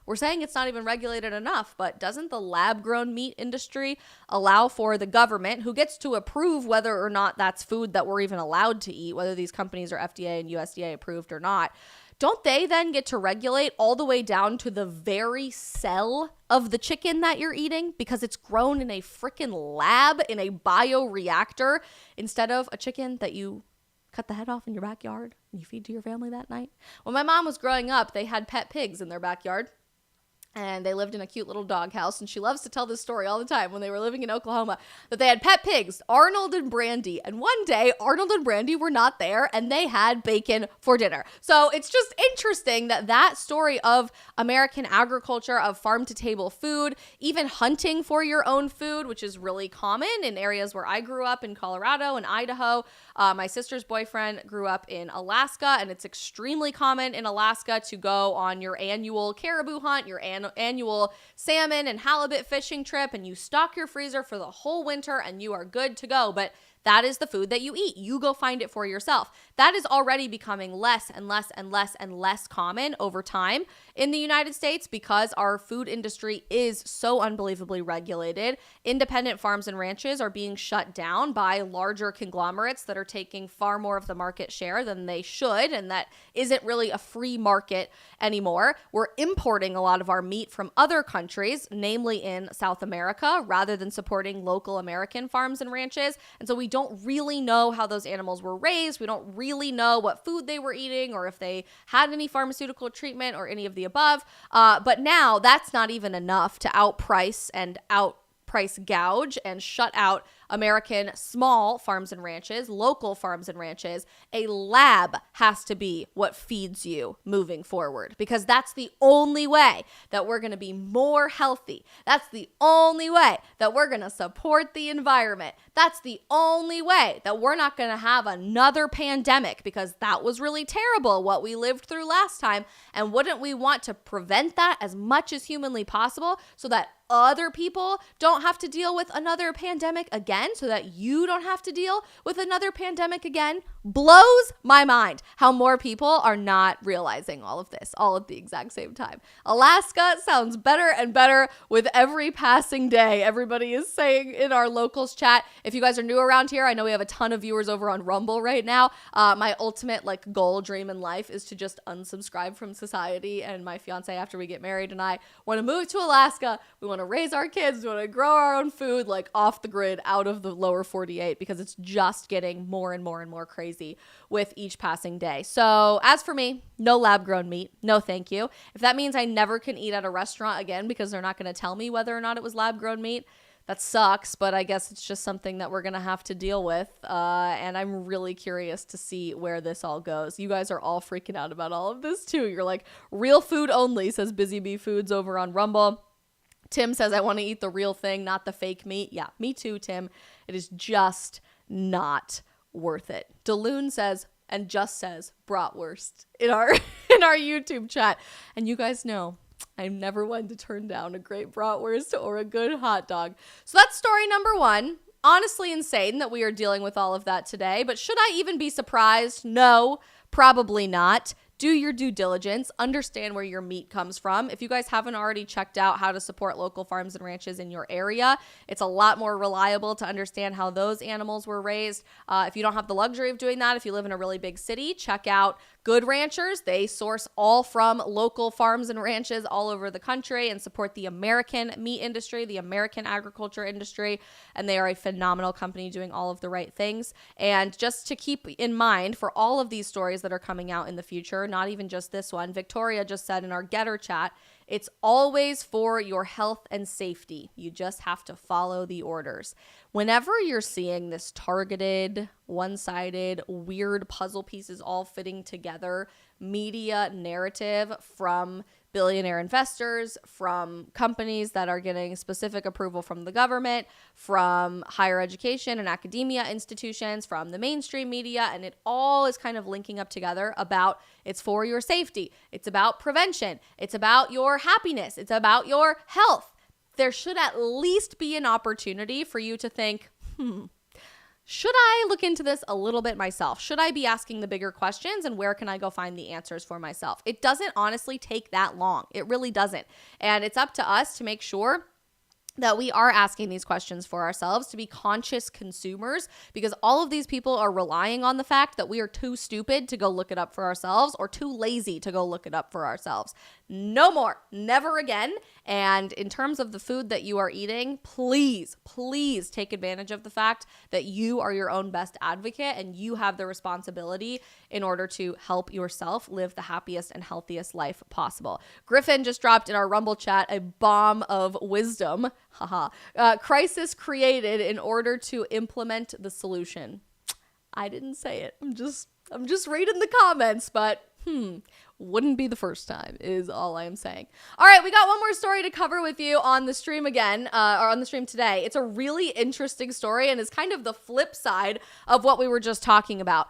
We're saying it's not even regulated enough, but doesn't the lab-grown meat industry allow for the government, who gets to approve whether or not that's food that we're even allowed to eat, whether these companies are FDA and USDA approved or not, don't they then get to regulate all the way down to the very cell of the chicken that you're eating because it's grown in a freaking lab in a bioreactor instead of a chicken that you cut the head off in your backyard and you feed to your family that night? When my mom was growing up, they had pet pigs in their backyard. And they lived in a cute little doghouse. And she loves to tell this story all the time when they were living in Oklahoma, that they had pet pigs, Arnold and Brandy. And one day, Arnold and Brandy were not there and they had bacon for dinner. So it's just interesting that that story of American agriculture, of farm to table food, even hunting for your own food, which is really common in areas where I grew up in Colorado and Idaho. My sister's boyfriend grew up in Alaska, and it's extremely common in Alaska to go on your annual caribou hunt, your annual salmon and halibut fishing trip, and you stock your freezer for the whole winter and you are good to go. But that is the food that you eat. You go find it for yourself. That is already becoming less and less and less and less common over time in the United States because our food industry is so unbelievably regulated. Independent farms and ranches are being shut down by larger conglomerates that are taking far more of the market share than they should, and that isn't really a free market anymore. We're importing a lot of our meat from other countries, namely in South America, rather than supporting local American farms and ranches. And so we don't really know how those animals were raised. We don't really know what food they were eating or if they had any pharmaceutical treatment or any of the above. But now that's not even enough to outprice gouge and shut out American small farms and ranches, local farms and ranches. A lab has to be what feeds you moving forward because that's the only way that we're going to be more healthy. That's the only way that we're going to support the environment. That's the only way that we're not going to have another pandemic because that was really terrible what we lived through last time. And wouldn't we want to prevent that as much as humanly possible so that other people don't have to deal with another pandemic again, so that you don't have to deal with another pandemic again? Blows my mind how more people are not realizing all of this all at the exact same time. Alaska sounds better and better with every passing day. Everybody is saying in our locals chat. If you guys are new around here, I know we have a ton of viewers over on Rumble right now. My ultimate goal, dream in life is to just unsubscribe from society, and my fiance, after we get married, and I want to move to Alaska. We want to raise our kids, we want to grow our own food off the grid, out of the lower 48, because it's just getting more and more and more crazy with each passing day. So as for me, no lab grown meat, no thank you. If that means I never can eat at a restaurant again because they're not going to tell me whether or not it was lab grown meat, that sucks, but I guess it's just something that we're going to have to deal with. And I'm really curious to see where this all goes. You guys are all freaking out about all of this too. You're like, real food only, says Busy Bee Foods over on Rumble. Tim says, I want to eat the real thing, not the fake meat. Yeah, me too, Tim. It is just not worth it. Daloon says, and just says, bratwurst in our YouTube chat. And you guys know, I'm never one to turn down a great bratwurst or a good hot dog. So that's story number one. honestly insane that we are dealing with all of that today, but should I even be surprised? No, probably not. Do your due diligence, understand where your meat comes from. If you guys haven't already checked out how to support local farms and ranches in your area, it's a lot more reliable to understand how those animals were raised. If you don't have the luxury of doing that, if you live in a really big city, check out Good Ranchers. They source all from local farms and ranches all over the country and support the American meat industry, the American agriculture industry, and they are a phenomenal company doing all of the right things. And just to keep in mind for all of these stories that are coming out in the future, not even just this one, Victoria just said in our Getter chat, it's always for your health and safety. You just have to follow the orders. Whenever you're seeing this targeted, one-sided, weird puzzle pieces all fitting together, media narrative from billionaire investors, from companies that are getting specific approval from the government, from higher education and academia institutions, from the mainstream media, and it all is kind of linking up together about it's for your safety, it's about prevention, it's about your happiness, it's about your health. There should at least be an opportunity for you to think, should I look into this a little bit myself? Should I be asking the bigger questions, and where can I go find the answers for myself? It doesn't honestly take that long. It really doesn't. And it's up to us to make sure that we are asking these questions for ourselves, to be conscious consumers, because all of these people are relying on the fact that we are too stupid to go look it up for ourselves or too lazy to go look it up for ourselves. No more, never again. And in terms of the food that you are eating, please take advantage of the fact that you are your own best advocate and you have the responsibility in order to help yourself live the happiest and healthiest life possible. Griffin just dropped in our Rumble chat a bomb of wisdom. Crisis created in order to implement the solution. I didn't say it. I'm just reading the comments, but wouldn't be the first time is all I am saying. All right, we got one more story to cover with you on the stream again, or on the stream today. It's a really interesting story and is kind of the flip side of what we were just talking about.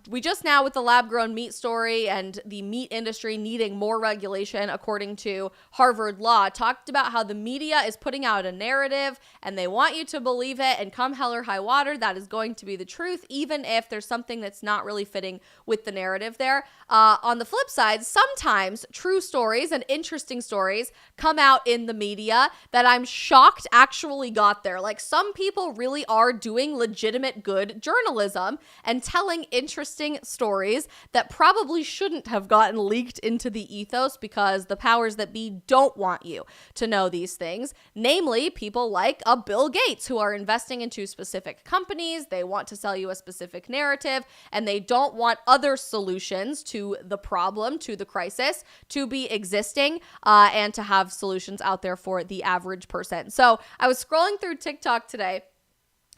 We just now, with the lab-grown meat story and the meat industry needing more regulation, according to Harvard Law, talked about how the media is putting out a narrative and they want you to believe it, and come hell or high water, that is going to be the truth, even if there's something that's not really fitting with the narrative there. On the flip side, sometimes true stories and interesting stories come out in the media that I'm shocked actually got there. Like, some people really are doing legitimate good journalism and telling interesting stories that probably shouldn't have gotten leaked into the ethos because the powers that be don't want you to know these things. Namely, people like a Bill Gates, who are investing into specific companies. They want to sell you a specific narrative, and they don't want other solutions to the problem, to the crisis, to be existing, and to have solutions out there for the average person. So I was scrolling through TikTok today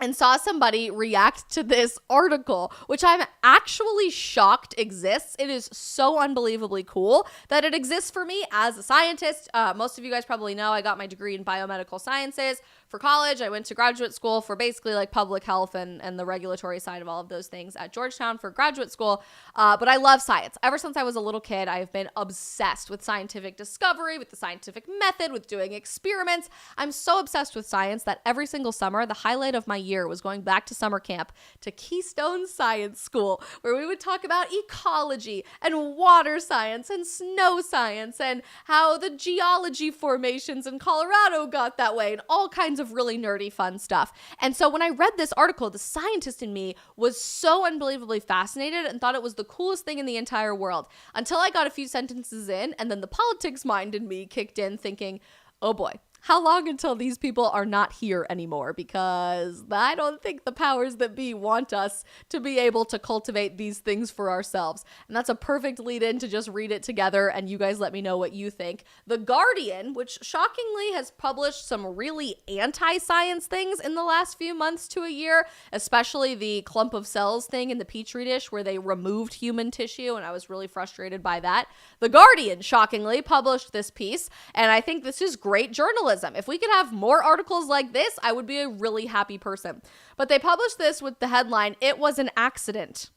and saw somebody react to this article, which I'm actually shocked exists. It is so unbelievably cool that it exists for me as a scientist. Most of you guys probably know I got my degree in biomedical sciences for college. I went to graduate school for basically like public health and the regulatory side of all of those things at Georgetown for graduate school. But I love science. Ever since I was a little kid, I have been obsessed with scientific discovery, with the scientific method, with doing experiments. I'm so obsessed with science that every single summer, the highlight of my year was going back to summer camp to Keystone Science School, where we would talk about ecology and water science and snow science and how the geology formations in Colorado got that way and all kinds of really nerdy fun stuff. And so when I read this article, the scientist in me was so unbelievably fascinated and thought it was the coolest thing in the entire world, until I got a few sentences in, and then the politics mind in me kicked in thinking, oh boy, how long until these people are not here anymore? Because I don't think the powers that be want us to be able to cultivate these things for ourselves. And that's a perfect lead in to just read it together, and you guys let me know what you think. The Guardian, which shockingly has published some really anti-science things in the last few months to a year, especially the clump of cells thing in the Petri dish where they removed human tissue, and I was really frustrated by that. The Guardian, shockingly, published this piece, and I think this is great journalism. If we could have more articles like this, I would be a really happy person. But they published this with the headline, "It was an accident."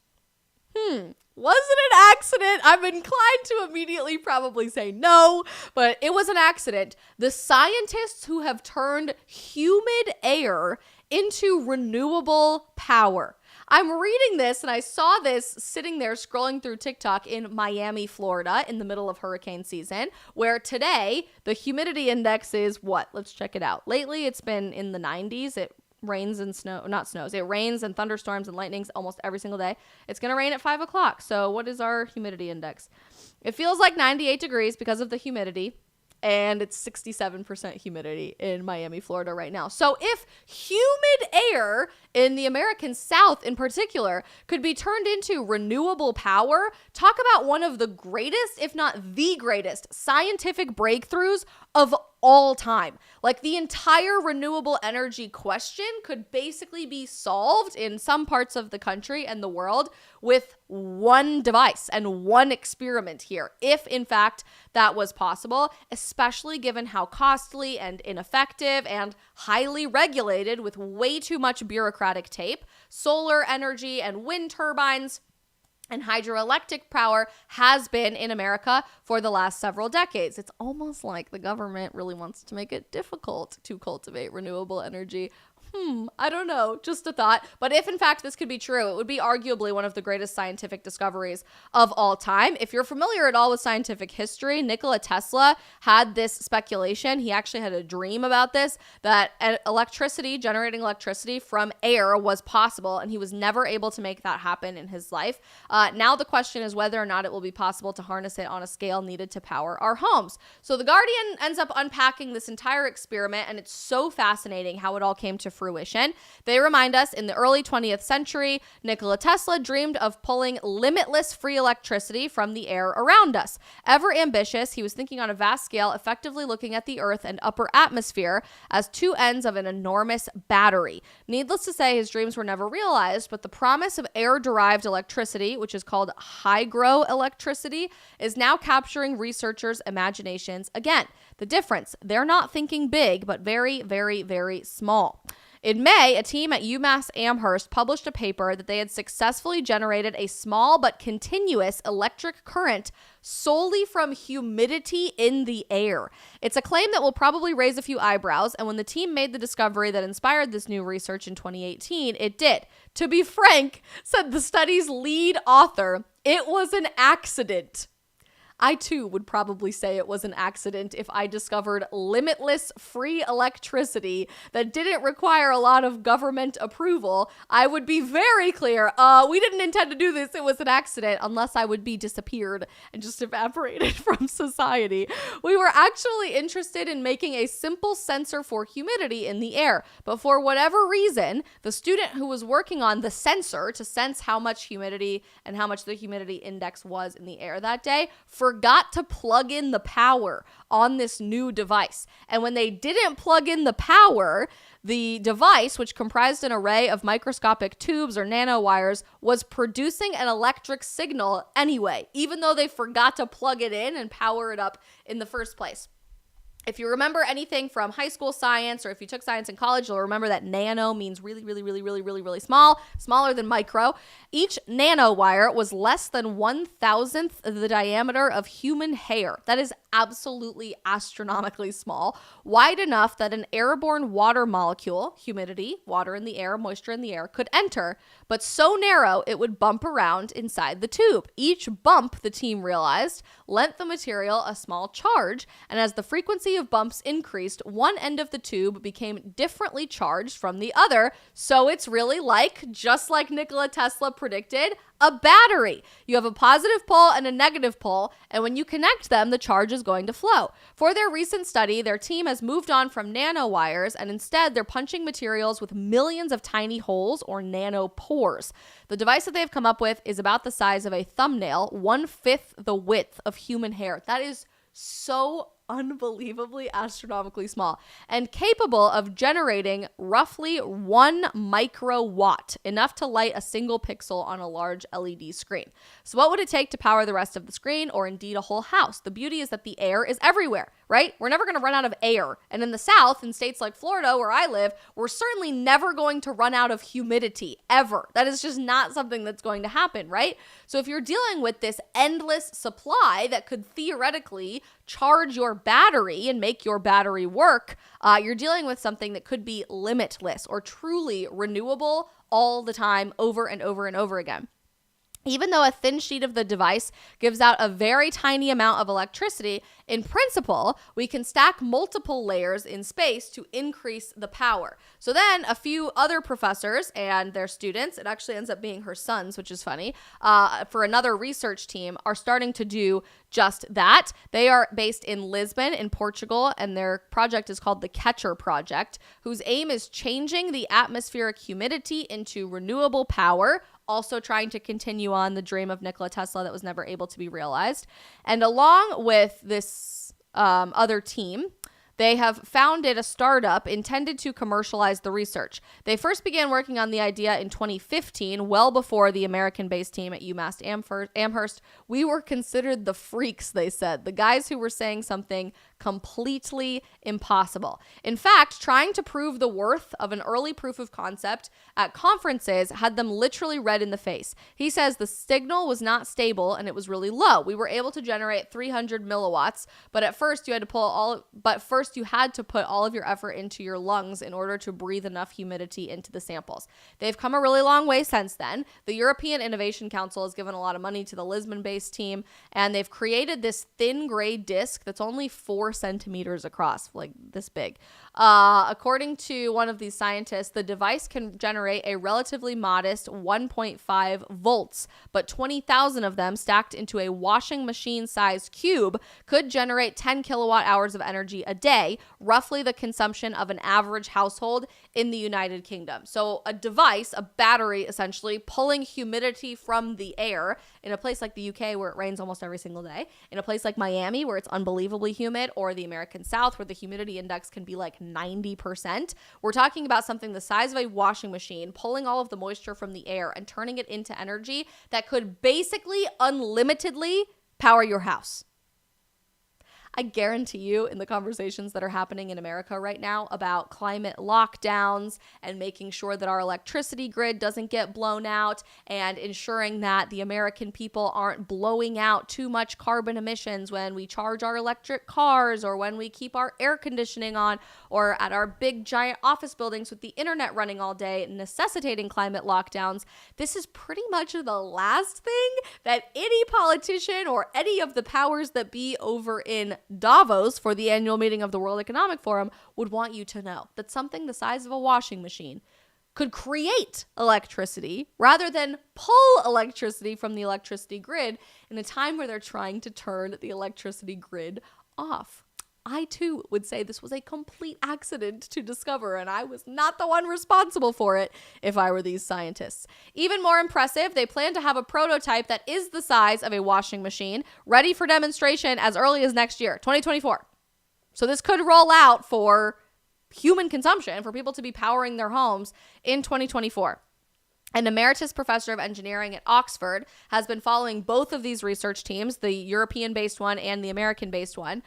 Was it an accident? I'm inclined to immediately probably say no, but it was an accident. The scientists who have turned humid air into renewable power. I'm reading this and I saw this sitting there scrolling through TikTok in Miami, Florida in the middle of hurricane season, where today the humidity index is what? Let's check it out. Lately it's been in the 90s. It rains and it rains and thunderstorms and lightnings almost every single day. It's going to rain at 5 o'clock. So what is our humidity index? It feels like 98 degrees because of the humidity. And it's 67% humidity in Miami, Florida right now. So if humid air in the American South in particular could be turned into renewable power, talk about one of the greatest, if not the greatest, scientific breakthroughs of all time. Like the entire renewable energy question could basically be solved in some parts of the country and the world with one device and one experiment here, if in fact that was possible, especially given how costly and ineffective and highly regulated with way too much bureaucratic tape, solar energy and wind turbines and hydroelectric power has been in America for the last several decades. It's almost like the government really wants to make it difficult to cultivate renewable energy. I don't know, just a thought. But if in fact this could be true, it would be arguably one of the greatest scientific discoveries of all time. If you're familiar at all with scientific history, Nikola Tesla had this speculation. He actually had a dream about this, that generating electricity from air was possible, and he was never able to make that happen in his life. Now the question is whether or not it will be possible to harness it on a scale needed to power our homes. So The Guardian ends up unpacking this entire experiment, and it's so fascinating how it all came to fruition. They remind us in the early 20th century, Nikola Tesla dreamed of pulling limitless free electricity from the air around us. Ever ambitious, he was thinking on a vast scale, effectively looking at the Earth and upper atmosphere as two ends of an enormous battery. Needless to say, his dreams were never realized, but the promise of air-derived electricity, which is called hygroelectricity, is now capturing researchers' imaginations again. The difference, they're not thinking big, but very, very, very small. In May, a team at UMass Amherst published a paper that they had successfully generated a small but continuous electric current solely from humidity in the air. It's a claim that will probably raise a few eyebrows, and when the team made the discovery that inspired this new research in 2018, it did. To be frank, said the study's lead author, it was an accident. I too would probably say it was an accident if I discovered limitless free electricity that didn't require a lot of government approval. I would be very clear, we didn't intend to do this, it was an accident, unless I would be disappeared and just evaporated from society. We were actually interested in making a simple sensor for humidity in the air, but for whatever reason, the student who was working on the sensor to sense how much humidity and how much the humidity index was in the air that day forgot to plug in the power on this new device. And when they didn't plug in the power, the device, which comprised an array of microscopic tubes or nanowires, was producing an electric signal anyway, even though they forgot to plug it in and power it up in the first place. If you remember anything from high school science, or if you took science in college, you'll remember that nano means really, really, really, really, really, really small, smaller than micro. Each nanowire was less than 1,000th of the diameter of human hair. That is absolutely astronomically small, wide enough that an airborne water molecule, humidity, water in the air, moisture in the air, could enter, but so narrow it would bump around inside the tube. Each bump, the team realized, lent the material a small charge, and as the frequency of bumps increased, one end of the tube became differently charged from the other, so it's really just like Nikola Tesla predicted, a battery. You have a positive pole and a negative pole, and when you connect them, the charge is going to flow. For their recent study, their team has moved on from nanowires, and instead they're punching materials with millions of tiny holes or nanopores. The device that they've come up with is about the size of a thumbnail, 1/5 the width of human hair. That is so unbelievably astronomically small and capable of generating roughly 1 microwatt, enough to light a single pixel on a large LED screen. So what would it take to power the rest of the screen, or indeed a whole house? The beauty is that the air is everywhere, right? We're never going to run out of air. And in the South, in states like Florida, where I live, we're certainly never going to run out of humidity, ever. That is just not something that's going to happen, right? So if you're dealing with this endless supply that could theoretically charge your battery and make your battery work, you're dealing with something that could be limitless or truly renewable all the time, over and over and over again. Even though a thin sheet of the device gives out a very tiny amount of electricity, in principle, we can stack multiple layers in space to increase the power. So then a few other professors and their students, it actually ends up being her sons, which is funny, for another research team, are starting to do just that. They are based in Lisbon in Portugal, and their project is called the Catcher Project, whose aim is changing the atmospheric humidity into renewable power, also trying to continue on the dream of Nikola Tesla that was never able to be realized. And along with this other team, they have founded a startup intended to commercialize the research. They first began working on the idea in 2015, well before the American-based team at UMass Amherst. We were considered the freaks, they said, the guys who were saying something completely impossible. In fact, trying to prove the worth of an early proof of concept at conferences had them literally red in the face. He says the signal was not stable and it was really low. We were able to generate 300 milliwatts, but first you had to put all of your effort into your lungs in order to breathe enough humidity into the samples. They've come a really long way since then. The European Innovation Council has given a lot of money to the Lisbon-based team, and they've created this thin gray disc that's only 4 centimeters across, like this big. According to one of these scientists, the device can generate a relatively modest 1.5 volts, but 20,000 of them stacked into a washing machine-sized cube could generate 10 kilowatt hours of energy a day, roughly the consumption of an average household in the United Kingdom. So a device, a battery essentially, pulling humidity from the air in a place like the UK where it rains almost every single day, in a place like Miami where it's unbelievably humid, or the American South where the humidity index can be like 90%. We're talking about something the size of a washing machine, pulling all of the moisture from the air and turning it into energy that could basically unlimitedly power your house. I guarantee you, in the conversations that are happening in America right now about climate lockdowns and making sure that our electricity grid doesn't get blown out and ensuring that the American people aren't blowing out too much carbon emissions when we charge our electric cars, or when we keep our air conditioning on, or at our big giant office buildings with the internet running all day, necessitating climate lockdowns, this is pretty much the last thing that any politician or any of the powers that be over in Davos for the annual meeting of the World Economic Forum would want you to know. That something the size of a washing machine could create electricity rather than pull electricity from the electricity grid in a time where they're trying to turn the electricity grid off. I too would say this was a complete accident to discover, and I was not the one responsible for it if I were these scientists. Even more impressive, they plan to have a prototype that is the size of a washing machine ready for demonstration as early as next year, 2024. So this could roll out for human consumption, for people to be powering their homes in 2024. An emeritus professor of engineering at Oxford has been following both of these research teams, the European-based one and the American-based one,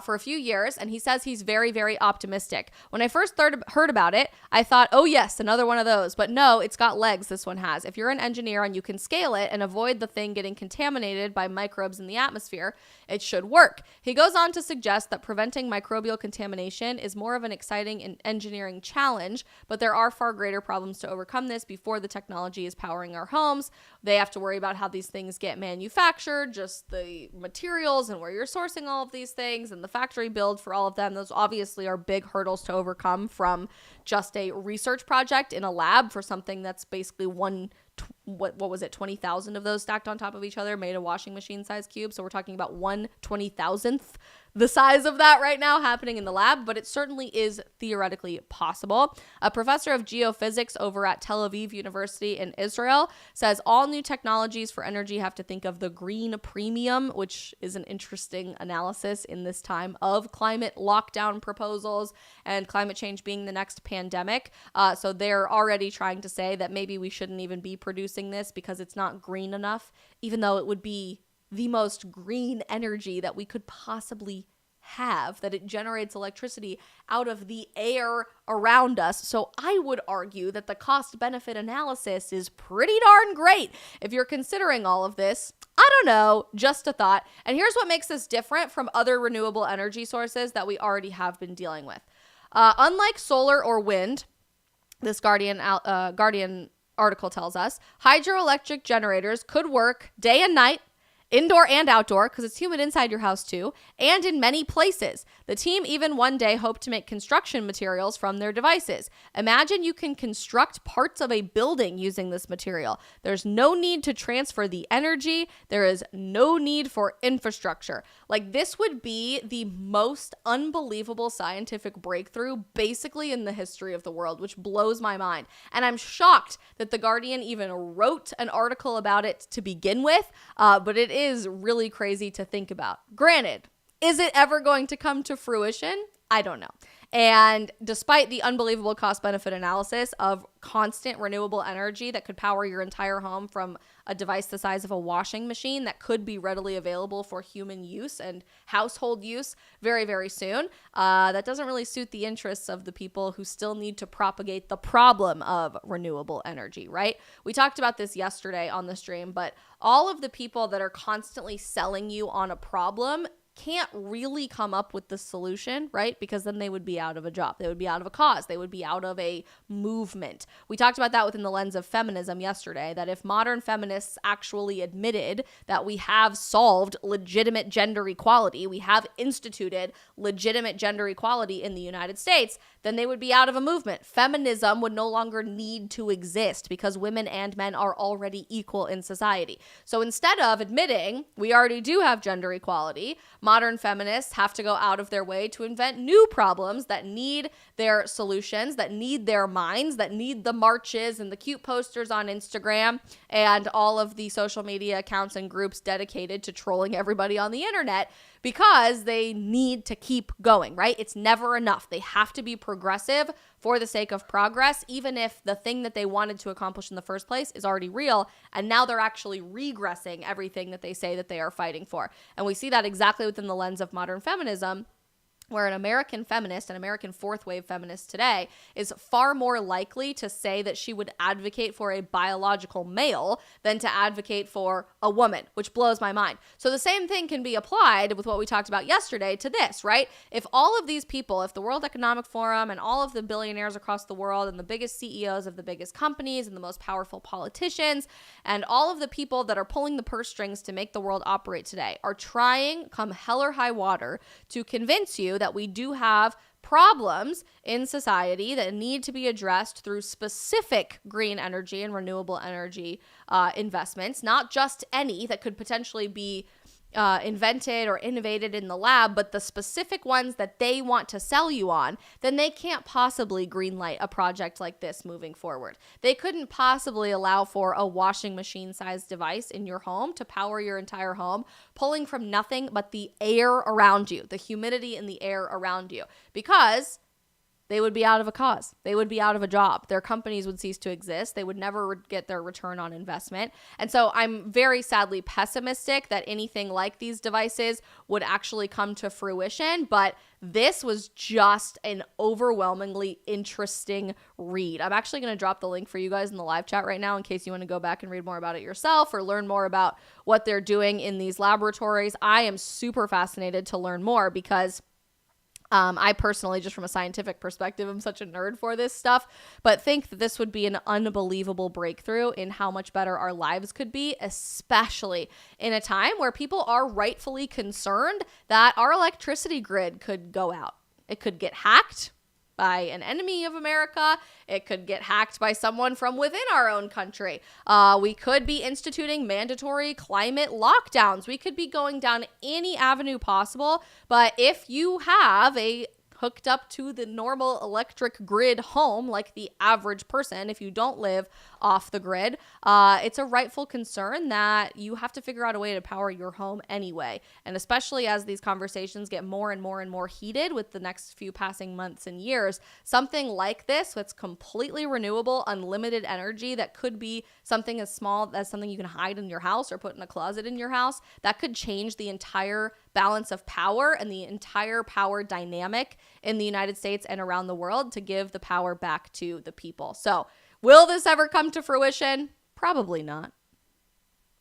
for a few years, and he says he's very, very optimistic. When I first heard about it, I thought, oh yes, another one of those. But no, it's got legs, this one has. If you're an engineer and you can scale it and avoid the thing getting contaminated by microbes in the atmosphere, it should work. He goes on to suggest that preventing microbial contamination is more of an exciting engineering challenge, but there are far greater problems to overcome this before the technology is powering our homes. They have to worry about how these things get manufactured, just the materials and where you're sourcing all of these things and the factory build for all of them. Those obviously are big hurdles to overcome from just a research project in a lab for something that's basically what was it, 20,000 of those stacked on top of each other made a washing machine size cube. So we're talking about 1/20,000th the size of that right now happening in the lab, but it certainly is theoretically possible. A professor of geophysics over at Tel Aviv University in Israel says all new technologies for energy have to think of the green premium, which is an interesting analysis in this time of climate lockdown proposals and climate change being the next pandemic. So they're already trying to say that maybe we shouldn't even be producing this because it's not green enough, even though it would be the most green energy that we could possibly have, that it generates electricity out of the air around us. So I would argue that the cost benefit analysis is pretty darn great if you're considering all of this. I don't know, just a thought. And here's what makes this different from other renewable energy sources that we already have been dealing with. Unlike solar or wind, this Guardian article tells us, hydroelectric generators could work day and night, indoor and outdoor, because it's humid inside your house too, and in many places. The team even one day hoped to make construction materials from their devices. Imagine you can construct parts of a building using this material. There's no need to transfer the energy. There is no need for infrastructure. Like, this would be the most unbelievable scientific breakthrough basically in the history of the world, which blows my mind. And I'm shocked that The Guardian even wrote an article about it to begin with, but it is really crazy to think about. Granted, is it ever going to come to fruition? I don't know. And despite the unbelievable cost-benefit analysis of constant renewable energy that could power your entire home from a device the size of a washing machine that could be readily available for human use and household use very, very soon, that doesn't really suit the interests of the people who still need to propagate the problem of renewable energy, right? We talked about this yesterday on the stream, but all of the people that are constantly selling you on a problem can't really come up with the solution, right? Because then they would be out of a job. They would be out of a cause. They would be out of a movement. We talked about that within the lens of feminism yesterday, that if modern feminists actually admitted that we have solved legitimate gender equality, we have instituted legitimate gender equality in the United States, then they would be out of a movement. Feminism would no longer need to exist because women and men are already equal in society. So instead of admitting we already do have gender equality, modern feminists have to go out of their way to invent new problems that need their solutions, that need their minds, that need the marches and the cute posters on Instagram and all of the social media accounts and groups dedicated to trolling everybody on the internet, because they need to keep going, right? It's never enough. They have to be progressive for the sake of progress, even if the thing that they wanted to accomplish in the first place is already real, and now they're actually regressing everything that they say that they are fighting for. And we see that exactly within the lens of modern feminism, where an American feminist, an American fourth wave feminist today, is far more likely to say that she would advocate for a biological male than to advocate for a woman, which blows my mind. So the same thing can be applied with what we talked about yesterday to this, right? If all of these people, if the World Economic Forum and all of the billionaires across the world and the biggest CEOs of the biggest companies and the most powerful politicians and all of the people that are pulling the purse strings to make the world operate today are trying, come hell or high water, to convince you that we do have problems in society that need to be addressed through specific green energy and renewable energy investments, not just any that could potentially be invented or innovated in the lab, but the specific ones that they want to sell you on, then they can't possibly greenlight a project like this moving forward. They couldn't possibly allow for a washing machine sized device in your home to power your entire home, pulling from nothing but the air around you, the humidity in the air around you, because they would be out of a cause. They would be out of a job. Their companies would cease to exist. They would never get their return on investment. And so I'm very sadly pessimistic that anything like these devices would actually come to fruition. But this was just an overwhelmingly interesting read. I'm actually going to drop the link for you guys in the live chat right now in case you want to go back and read more about it yourself or learn more about what they're doing in these laboratories. I am super fascinated to learn more because I personally, just from a scientific perspective, I'm such a nerd for this stuff, but think that this would be an unbelievable breakthrough in how much better our lives could be, especially in a time where people are rightfully concerned that our electricity grid could go out. It could get hacked. by an enemy of America. It could get hacked by someone from within our own country. We could be instituting mandatory climate lockdowns. We could be going down any avenue possible. But if you have a hooked up to the normal electric grid home, like the average person, if you don't live off the grid, it's a rightful concern that you have to figure out a way to power your home anyway. And especially as these conversations get more and more and more heated with the next few passing months and years, something like this that's completely renewable, unlimited energy, that could be something as small as something you can hide in your house or put in a closet in your house, that could change the entire balance of power and the entire power dynamic in the United States and around the world to give the power back to the people. So will this ever come to fruition? Probably not.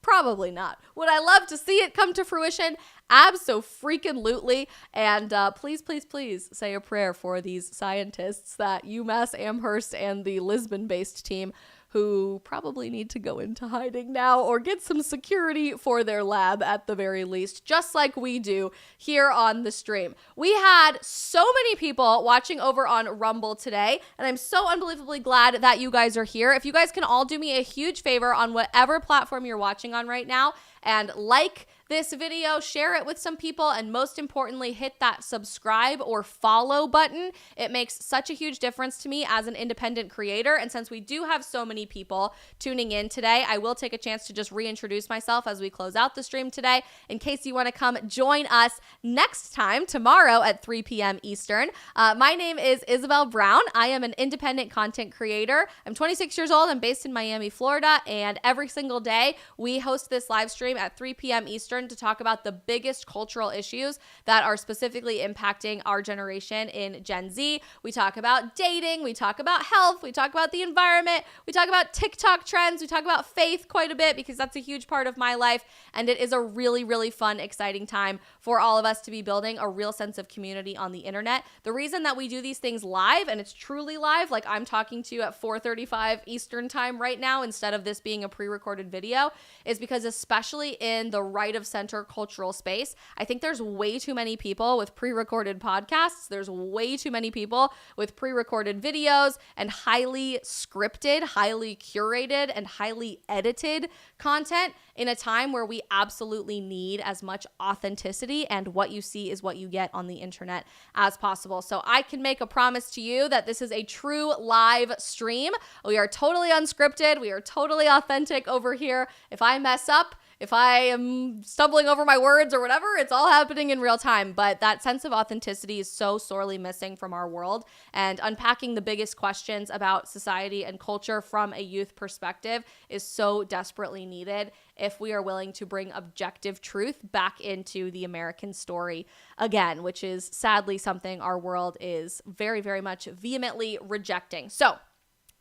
Probably not. Would I love to see it come to fruition? Abso-freaking-lutely. And please, please, please say a prayer for these scientists at UMass Amherst and the Lisbon-based team who probably need to go into hiding now or get some security for their lab at the very least, just like we do here on the stream. We had so many people watching over on Rumble today, and I'm so unbelievably glad that you guys are here. If you guys can all do me a huge favor on whatever platform you're watching on right now, and like this video, share it with some people, and most importantly, hit that subscribe or follow button. It makes such a huge difference to me as an independent creator. And since we do have so many people tuning in today, I will take a chance to just reintroduce myself as we close out the stream today, in case you want to come join us next time, tomorrow at 3 p.m. Eastern. My name is Isabel Brown. I am an independent content creator. I'm 26 years old. I'm based in Miami, Florida. And every single day, we host this live stream at 3 p.m. Eastern to talk about the biggest cultural issues that are specifically impacting our generation in Gen Z. We talk about dating, we talk about health, we talk about the environment, we talk about TikTok trends, we talk about faith quite a bit because that's a huge part of my life, and it is a really, really fun, exciting time for all of us to be building a real sense of community on the internet. The reason that we do these things live, and it's truly live, like I'm talking to you at 4:35 Eastern time right now instead of this being a pre-recorded video, is because especially in the right of center cultural space, I think there's way too many people with pre-recorded podcasts. There's way too many people with pre-recorded videos and highly scripted, highly curated, and highly edited content in a time where we absolutely need as much authenticity and what you see is what you get on the internet as possible. So I can make a promise to you that this is a true live stream. We are totally unscripted. We are totally authentic over here. If I mess up, if I am stumbling over my words or whatever, it's all happening in real time. But that sense of authenticity is so sorely missing from our world. And unpacking the biggest questions about society and culture from a youth perspective is so desperately needed if we are willing to bring objective truth back into the American story again, which is sadly something our world is very, very much vehemently rejecting. So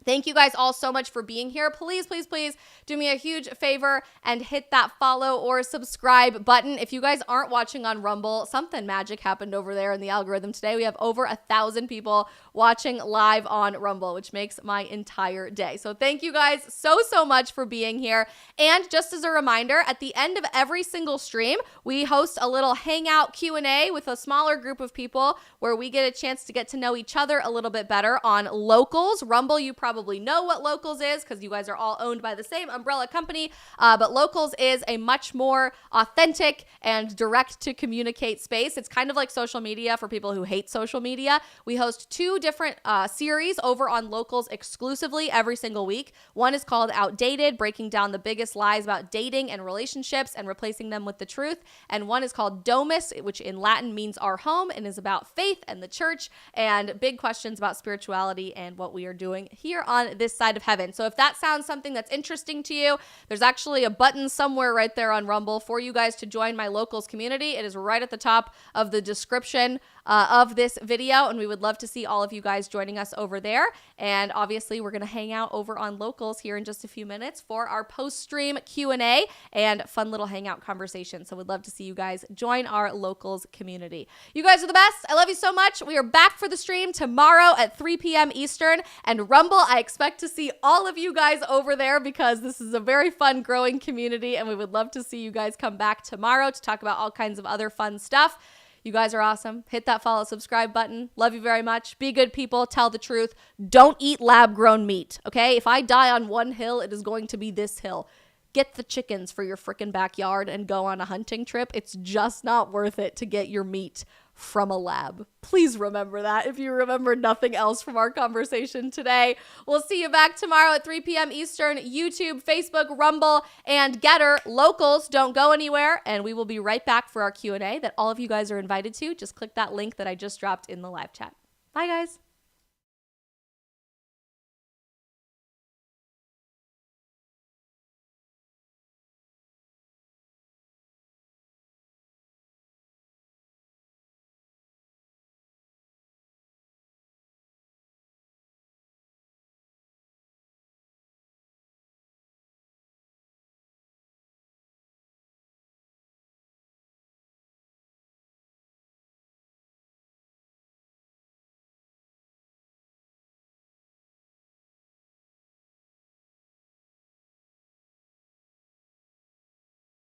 thank you guys all so much for being here. Please, please, please do me a huge favor and hit that follow or subscribe button. If you guys aren't watching on Rumble, something magic happened over there in the algorithm today. We have over 1,000 people watching live on Rumble, which makes my entire day. So thank you guys so, so much for being here. And just as a reminder, at the end of every single stream, we host a little hangout Q&A with a smaller group of people where we get a chance to get to know each other a little bit better on Locals. Rumble, you probably know what Locals is because you guys are all owned by the same umbrella company, but Locals is a much more authentic and direct to communicate space. It's kind of like social media for people who hate social media. We host two different series over on Locals exclusively every single week. One is called Outdated, breaking down the biggest lies about dating and relationships and replacing them with the truth. And one is called Domus, which in Latin means our home and is about faith and the church and big questions about spirituality and what we are doing here on this side of heaven. So if that sounds something that's interesting to you, there's actually a button somewhere right there on Rumble for you guys to join my Locals community. It is right at the top of the description of this video, and we would love to see all of you guys joining us over there. And obviously, we're going to hang out over on Locals here in just a few minutes for our post-stream Q&A and fun little hangout conversation. So we'd love to see you guys join our Locals community. You guys are the best. I love you so much. We are back for the stream tomorrow at 3 p.m. Eastern, and Rumble, I expect to see all of you guys over there because this is a very fun, growing community, and we would love to see you guys come back tomorrow to talk about all kinds of other fun stuff. You guys are awesome. Hit that follow, subscribe button. Love you very much. Be good people. Tell the truth. Don't eat lab-grown meat, okay? If I die on one hill, it is going to be this hill. Get the chickens for your freaking backyard and go on a hunting trip. It's just not worth it to get your meat from a lab. Please remember that if you remember nothing else from our conversation today. We'll see you back tomorrow at 3 p.m. Eastern, YouTube, Facebook, Rumble, and Getter. Locals, don't go anywhere, and we will be right back for our Q&A that all of you guys are invited to. Just click that link that I just dropped in the live chat. Bye, guys.